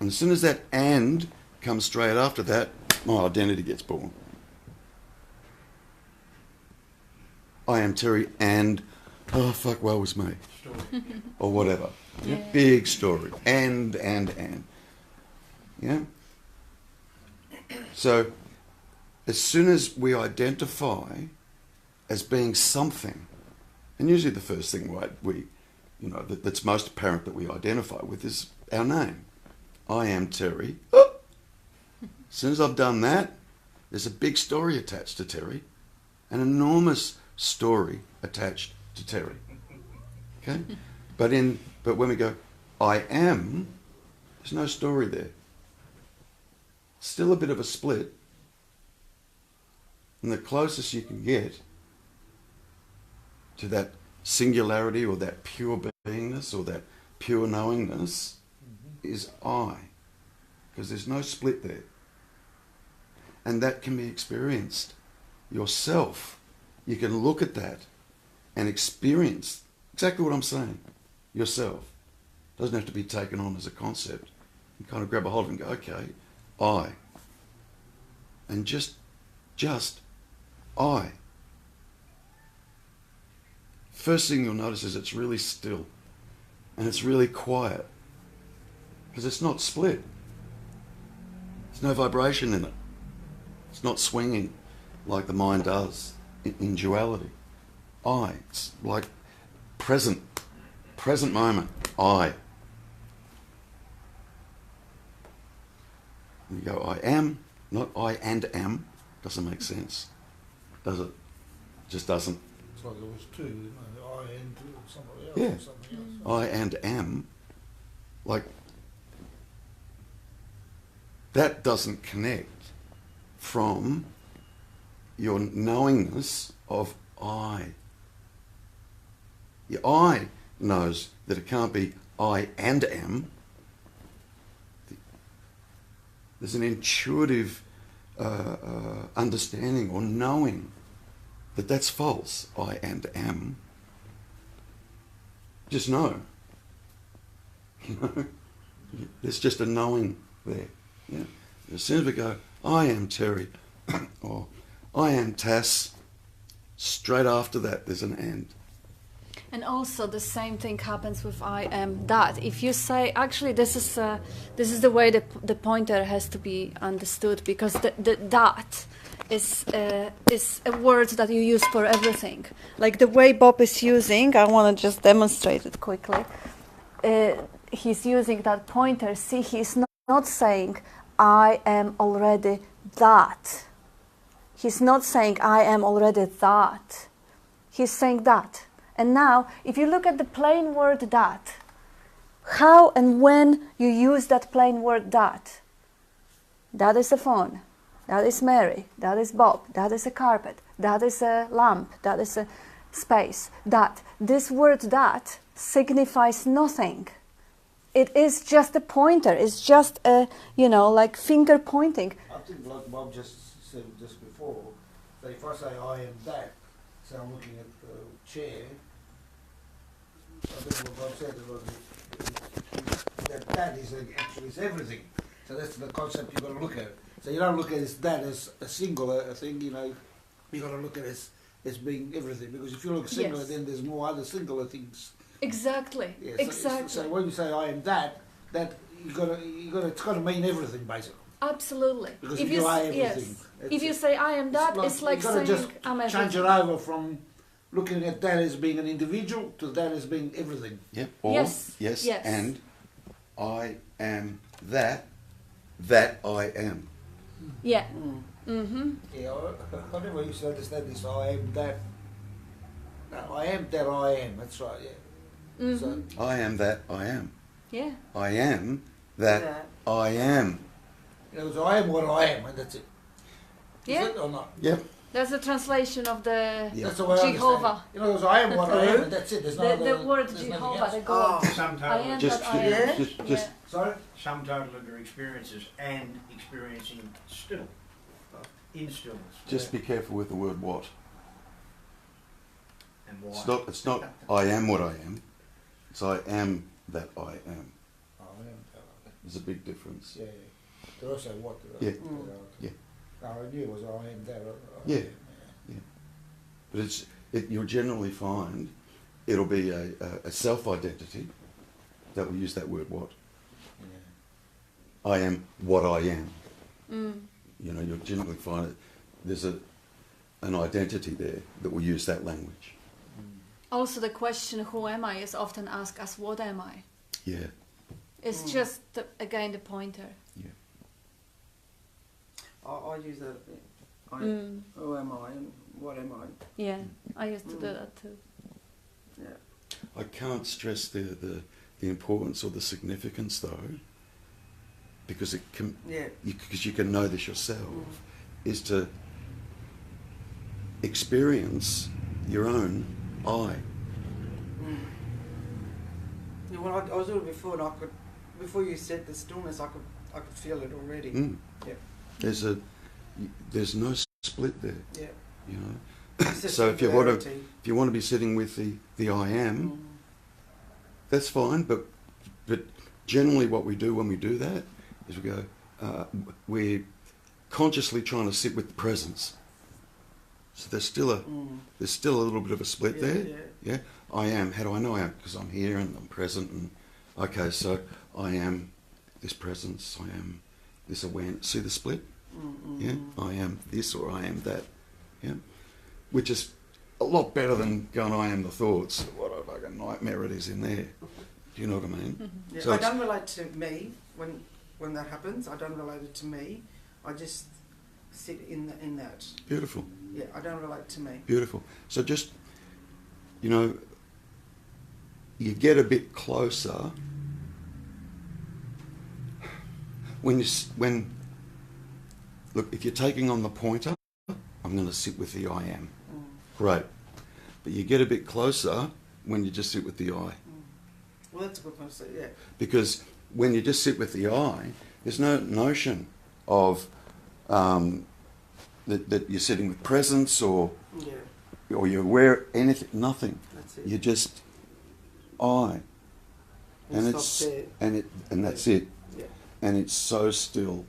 And as soon as that and comes straight after that, my identity gets born. I am Terry and, oh fuck, woe was me. Or whatever. Yeah. Big story. And. Yeah? So, as soon as we identify as being something, and usually the first thing we that's most apparent that we identify with is our name. I am Terry. Oh! As soon as I've done that, there's a big story attached to Terry, an enormous story attached to Terry. Okay? But when we go, I am, there's no story there. Still a bit of a split. And the closest you can get to that singularity or that pure beingness or that pure knowingness is I. Because there's no split there. And that can be experienced yourself. You can look at that and experience exactly what I'm saying yourself. It doesn't have to be taken on as a concept. You kind of grab a hold and go, okay, I. And just I. First thing you'll notice is it's really still and it's really quiet because it's not split. There's no vibration in it. It's not swinging like the mind does in duality. It's like present moment, I. You go, I am, not I and am. Doesn't make sense, does it? Just doesn't. It's like there was two, you know, I and somebody else Yeah. or something else. I and am, like, that doesn't connect from your knowingness of I. Your I knows that it can't be I and am. There's an intuitive understanding or knowing that that's false, I and am. Just know. You know? There's just a knowing there. Yeah? As soon as we go, I am Terry, or I am Tass, straight after that there's an and. And also the same thing happens with I am that. If you say, actually, this is the way the pointer has to be understood, because the that is a word that you use for everything. Like the way Bob is using, I want to just demonstrate it quickly. He's using that pointer. See, he's not saying I am already that. He's not saying I am already that. He's saying that. And now, if you look at the plain word that, how and when you use that plain word that is a phone, that is Mary, that is Bob, that is a carpet, that is a lamp, that is a space, that. This word that signifies nothing. It is just a pointer. It's just a, like finger pointing. I think like Bob just said just before, that if I say I am that, so I'm looking at the chair, I think what Bob said was that is actually is everything. So that's the concept you've got to look at. So you don't look at that as a singular thing, you've got to look at it as being everything. Because if you look singular, Yes. then there's more other singular things. Exactly. Yeah, Exactly. So when you say I am that it's got to mean everything basically. Absolutely. Because if you are everything. If you say I am that, it's like you've got to saying just I'm change everything. it over from looking at that as being an individual to that as being everything. Yep. Or, Yes. yes. Yes. And I am that I am. Yeah. Mm-hmm. Yeah, I never used to understand this. I am that. No, I am that I am. That's right. Yeah. Mm-hmm. So I am that I am. Yeah. I am that I am. I am what I am, and that's it. Is Yeah. it or not? Yep. That's the translation of the Yeah. That's the way I Jehovah. understand it. I am what I am, and that's it. There's no The other, word there's nothing Jehovah, else. the God. Sum I am total, Just, that I am. just Yeah. Sorry? sum total of your experiences and experiencing still. In stillness. just be careful with the word what. And why. It's not I am what I am. It's I am that I am. I am that I am. There's a big difference. Yeah, yeah. Did I say what? Yeah. Okay. Yeah. No, I knew it was I am that I Yeah. am. But you'll generally find it'll be a self-identity that will use that word what. Yeah. I am what I am. Mm. You'll generally find it. There's an identity there that will use that language. Also, the question "Who am I?" is often asked as "What am I?" Yeah. It's just again the pointer. I use that a bit. Who am I and what am I? Yeah, I used to do that too. Yeah. I can't stress the importance or the significance though, because it can. Yeah. Because you can know this yourself, is to experience your own I. Yeah, well, I was doing it before, and before you said the stillness, I could feel it already. Mm. Yeah. There's no split there, Yeah. you know. It's just So if you want to singularity. be sitting with the I am, that's fine. But generally, what we do when we do that is we go. We're consciously trying to sit with the presence. So there's still a little bit of a split there. Yeah. I am. How do I know I am? Because I'm here and I'm present. And okay, so I am this presence. I am this awareness. See the split? Yeah. I am this or I am that. Yeah. Which is a lot better than going, I am the thoughts. What a fucking nightmare it is in there. Do you know what I mean? Yeah. So I it's- don't relate to me when that happens. I don't relate it to me. I just sit in that. Beautiful. Yeah, I don't relate to me. Beautiful. So just, you get a bit closer when look, if you're taking on the pointer, I'm going to sit with the I am. Great. But you get a bit closer when you just sit with the I. Well, that's a good point to say, yeah. Because when you just sit with the I, there's no notion of that you're sitting with presence or you're aware anything, nothing. That's it. You're just I. And stop there. and that's it. Yeah. And it's so still.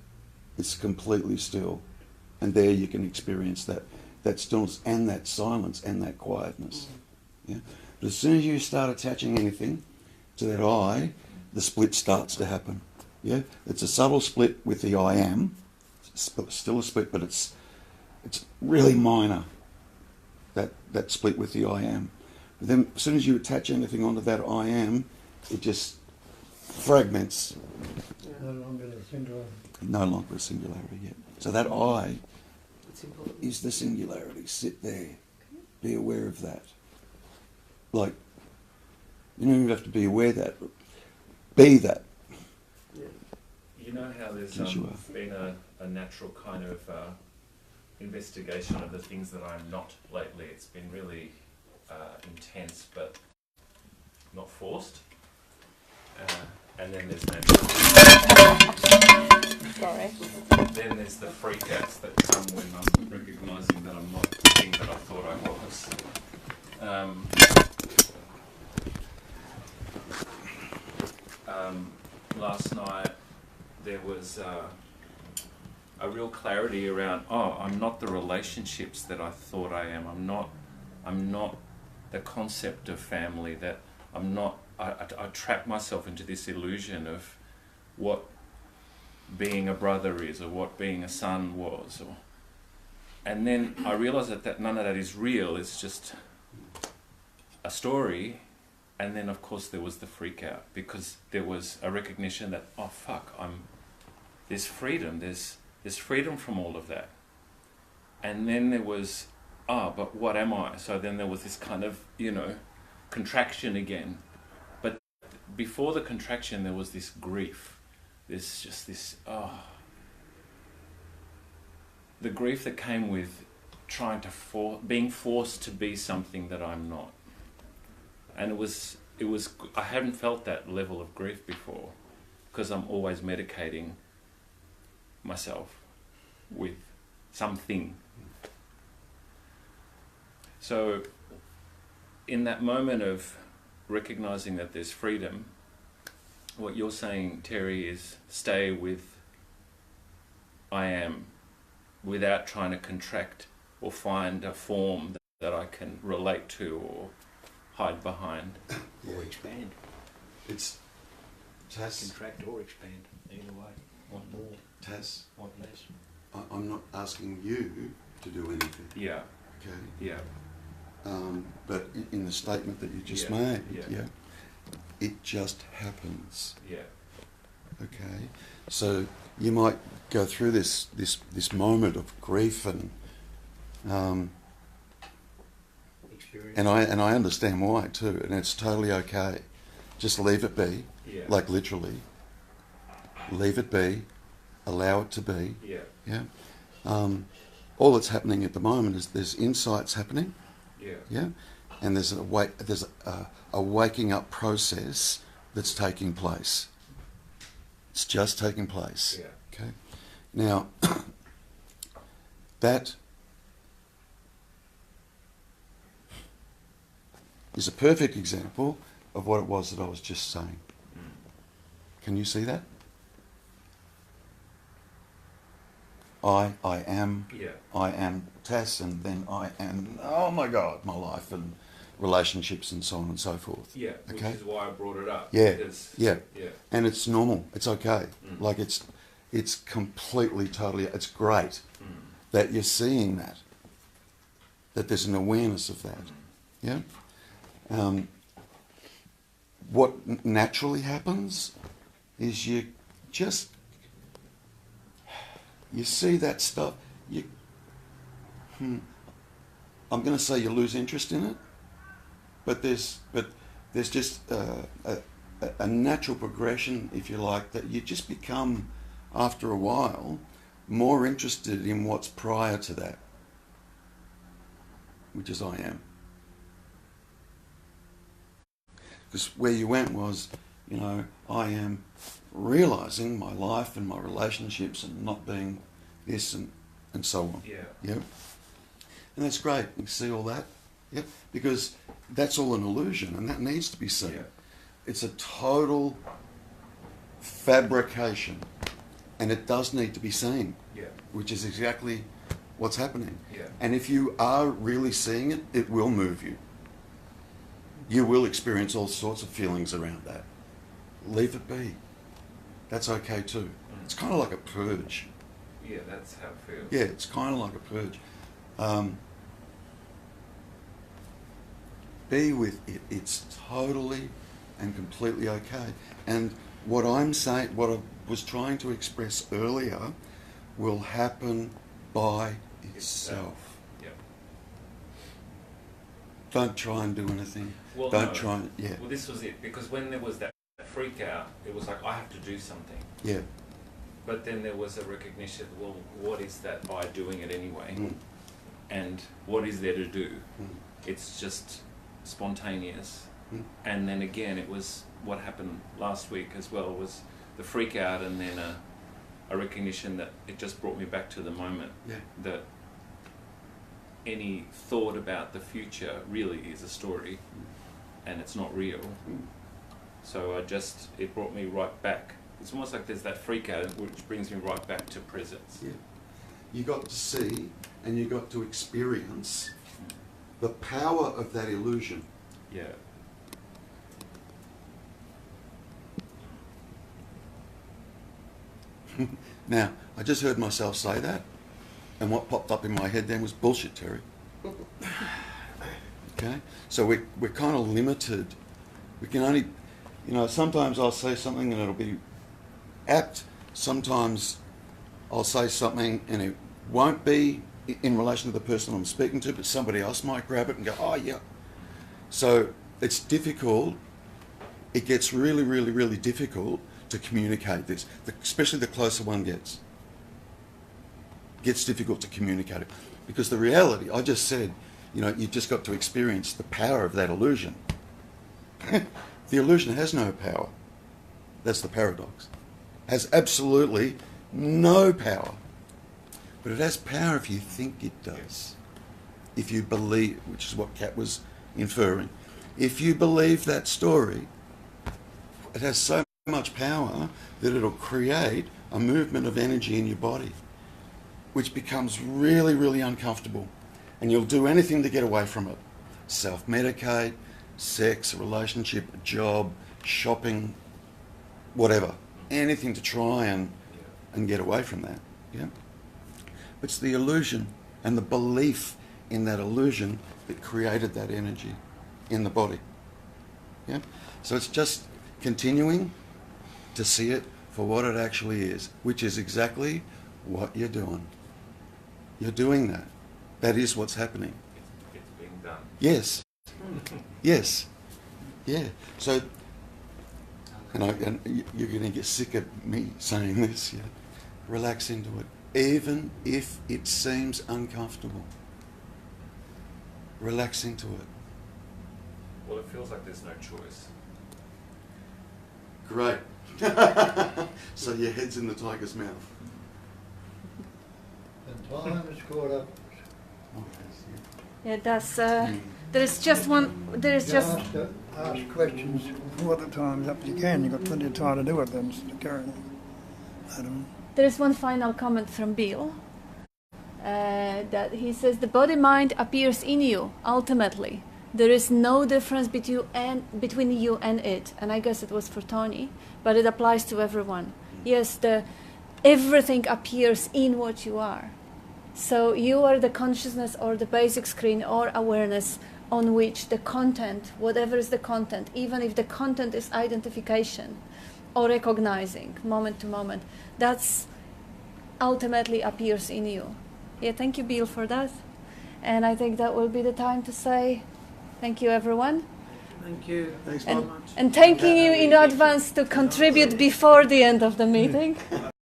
It's completely still. And there you can experience that. that stillness and that silence and that quietness. Yeah? But as soon as you start attaching anything to that I, the split starts to happen. Yeah? It's a subtle split with the I am. It's still a split, but it's really minor, that split with the I am. But then as soon as you attach anything onto that I am, it just fragments. No longer the singularity. No longer a singularity yet. So that I is the singularity. Sit there. Be aware of that. Like, you don't even have to be aware of that. Be that. You know how there's Yes, you been a natural kind of investigation of the things that I'm not lately. It's been really intense, but not forced. And then there's natural. Sorry. Then there's the freakouts that come when I'm recognising that I'm not the thing that I thought I was. Last night there was a real clarity around, I'm not the relationships that I thought I am. I'm not the concept of family, that I'm not, I trap myself into this illusion of what being a brother is, or what being a son was, and then I realised that none of that is real. It's just a story. And then of course there was the freak out, because there was a recognition that there's freedom, there's freedom from all of that. And then there was but what am I? So then there was this kind of contraction again. But before the contraction there was this grief. There's just this the grief that came with trying to being forced to be something that I'm not. And it was I hadn't felt that level of grief before, because I'm always medicating myself with something. So in that moment of recognizing that there's freedom, what you're saying, Terry, is stay with I am without trying to contract or find a form that I can relate to or hide behind. Or expand. It's Taz. Contract or expand. Either way. Want more, Taz, want less. I'm not asking you to do anything. Yeah. Okay. Yeah. But in the statement that you just Yeah, made, yeah. it just happens. Yeah. Okay. So you might go through this moment of grief and Experience. and I understand why too, and it's totally okay. Just leave it be, Yeah. like literally. Leave it be, allow it to be. Yeah. Yeah. All that's happening at the moment is there's insights happening. Yeah. Yeah. And there's a waking up process that's taking place. It's just taking place. Yeah. Okay. Now that is a perfect example of what it was that I was just saying. Can you see that? I am, Yeah. I am Tess, and then I am, oh my God, my life and relationships and so on and so forth. Yeah. Which Okay. is why I brought it up. Yeah. Because, Yeah. Yeah. And it's normal. It's okay. Mm. Like it's completely, totally, it's great that you're seeing that. That there's an awareness of that. Yeah. What naturally happens is you see that stuff. I'm going to say you lose interest in it, but there's just a natural progression, if you like, that you just become, after a while, more interested in what's prior to that, which is I am. Because where you went was, I am realising my life and my relationships and not being this and so on. Yeah. Yep. And that's great. You see all that? Yep. Because that's all an illusion and that needs to be seen. Yeah. It's a total fabrication and it does need to be seen, Yeah. which is exactly what's happening. Yeah. And if you are really seeing it, it will move you. You will experience all sorts of feelings around that. Leave it be. That's okay too. It's kind of like a purge. Yeah, that's how it feels. Yeah, it's kind of like a purge. Be with it. It's totally and completely okay. And what I'm saying, what I was trying to express earlier, will happen by itself. Yeah. Don't try and do anything. Well, Don't no. try and, yeah. Well, this was it, because when there was that freak out, it was like, I have to do something. Yeah. But then there was a recognition, well, what is that by doing it anyway? Mm. And what is there to do? Mm. It's just spontaneous. Mm. And then again, it was what happened last week as well, was the freak out, and then a recognition that it just brought me back to the moment. Yeah. That any thought about the future really is a story, and it's not real. Mm. So it brought me right back. It's almost like there's that freak out, which brings me right back to presence. Yeah. You got to see and you got to experience the power of that illusion. Yeah. Now, I just heard myself say that, and what popped up in my head then was bullshit, Terry. Okay? So we're kind of limited. We can only, sometimes I'll say something and it'll be apt. Sometimes I'll say something and it won't be in relation to the person I'm speaking to, but somebody else might grab it and go, oh, yeah. So it's difficult. It gets really, really, really difficult to communicate this, especially the closer one gets. It gets difficult to communicate it. Because the reality, I just said, you've just got to experience the power of that illusion. The illusion has no power. That's the paradox. Has absolutely no power. But it has power if you think it does. If you believe, which is what Kat was inferring. If you believe that story, it has so much power that it'll create a movement of energy in your body, which becomes really, really uncomfortable. And you'll do anything to get away from it. Self-medicate, sex, a relationship, a job, shopping, whatever. Anything to try and get away from that. Yeah. It's the illusion and the belief in that illusion that created that energy in the body. Yeah. So it's just continuing to see it for what it actually is, which is exactly what you're doing. You're doing that. That is what's happening. It's being done. Yes. Yes. Yeah. So, and you're going to get sick of me saying this, yeah. Relax into it. Even if it seems uncomfortable. Relax into it. Well, it feels like there's no choice. Great. So your head's in the tiger's mouth. And time is caught up. Yeah, that's. There is just one. There is just. Ask questions all the time as you can. You've got plenty of time to do it then. So carry on. I don't know. There is one final comment from Bill. That he says the body-mind appears in you ultimately. There is no difference between you and it. And I guess it was for Tony, but it applies to everyone. Yes, everything appears in what you are. So you are the consciousness or the basic screen or awareness on which the content, whatever is the content, even if the content is identification or recognizing moment to moment, that's ultimately appears in you. Yeah, thank you, Bill, for that. And I think that will be the time to say thank you, everyone. Thank you. Thanks very much. And thanking you in advance to contribute before the end of the meeting.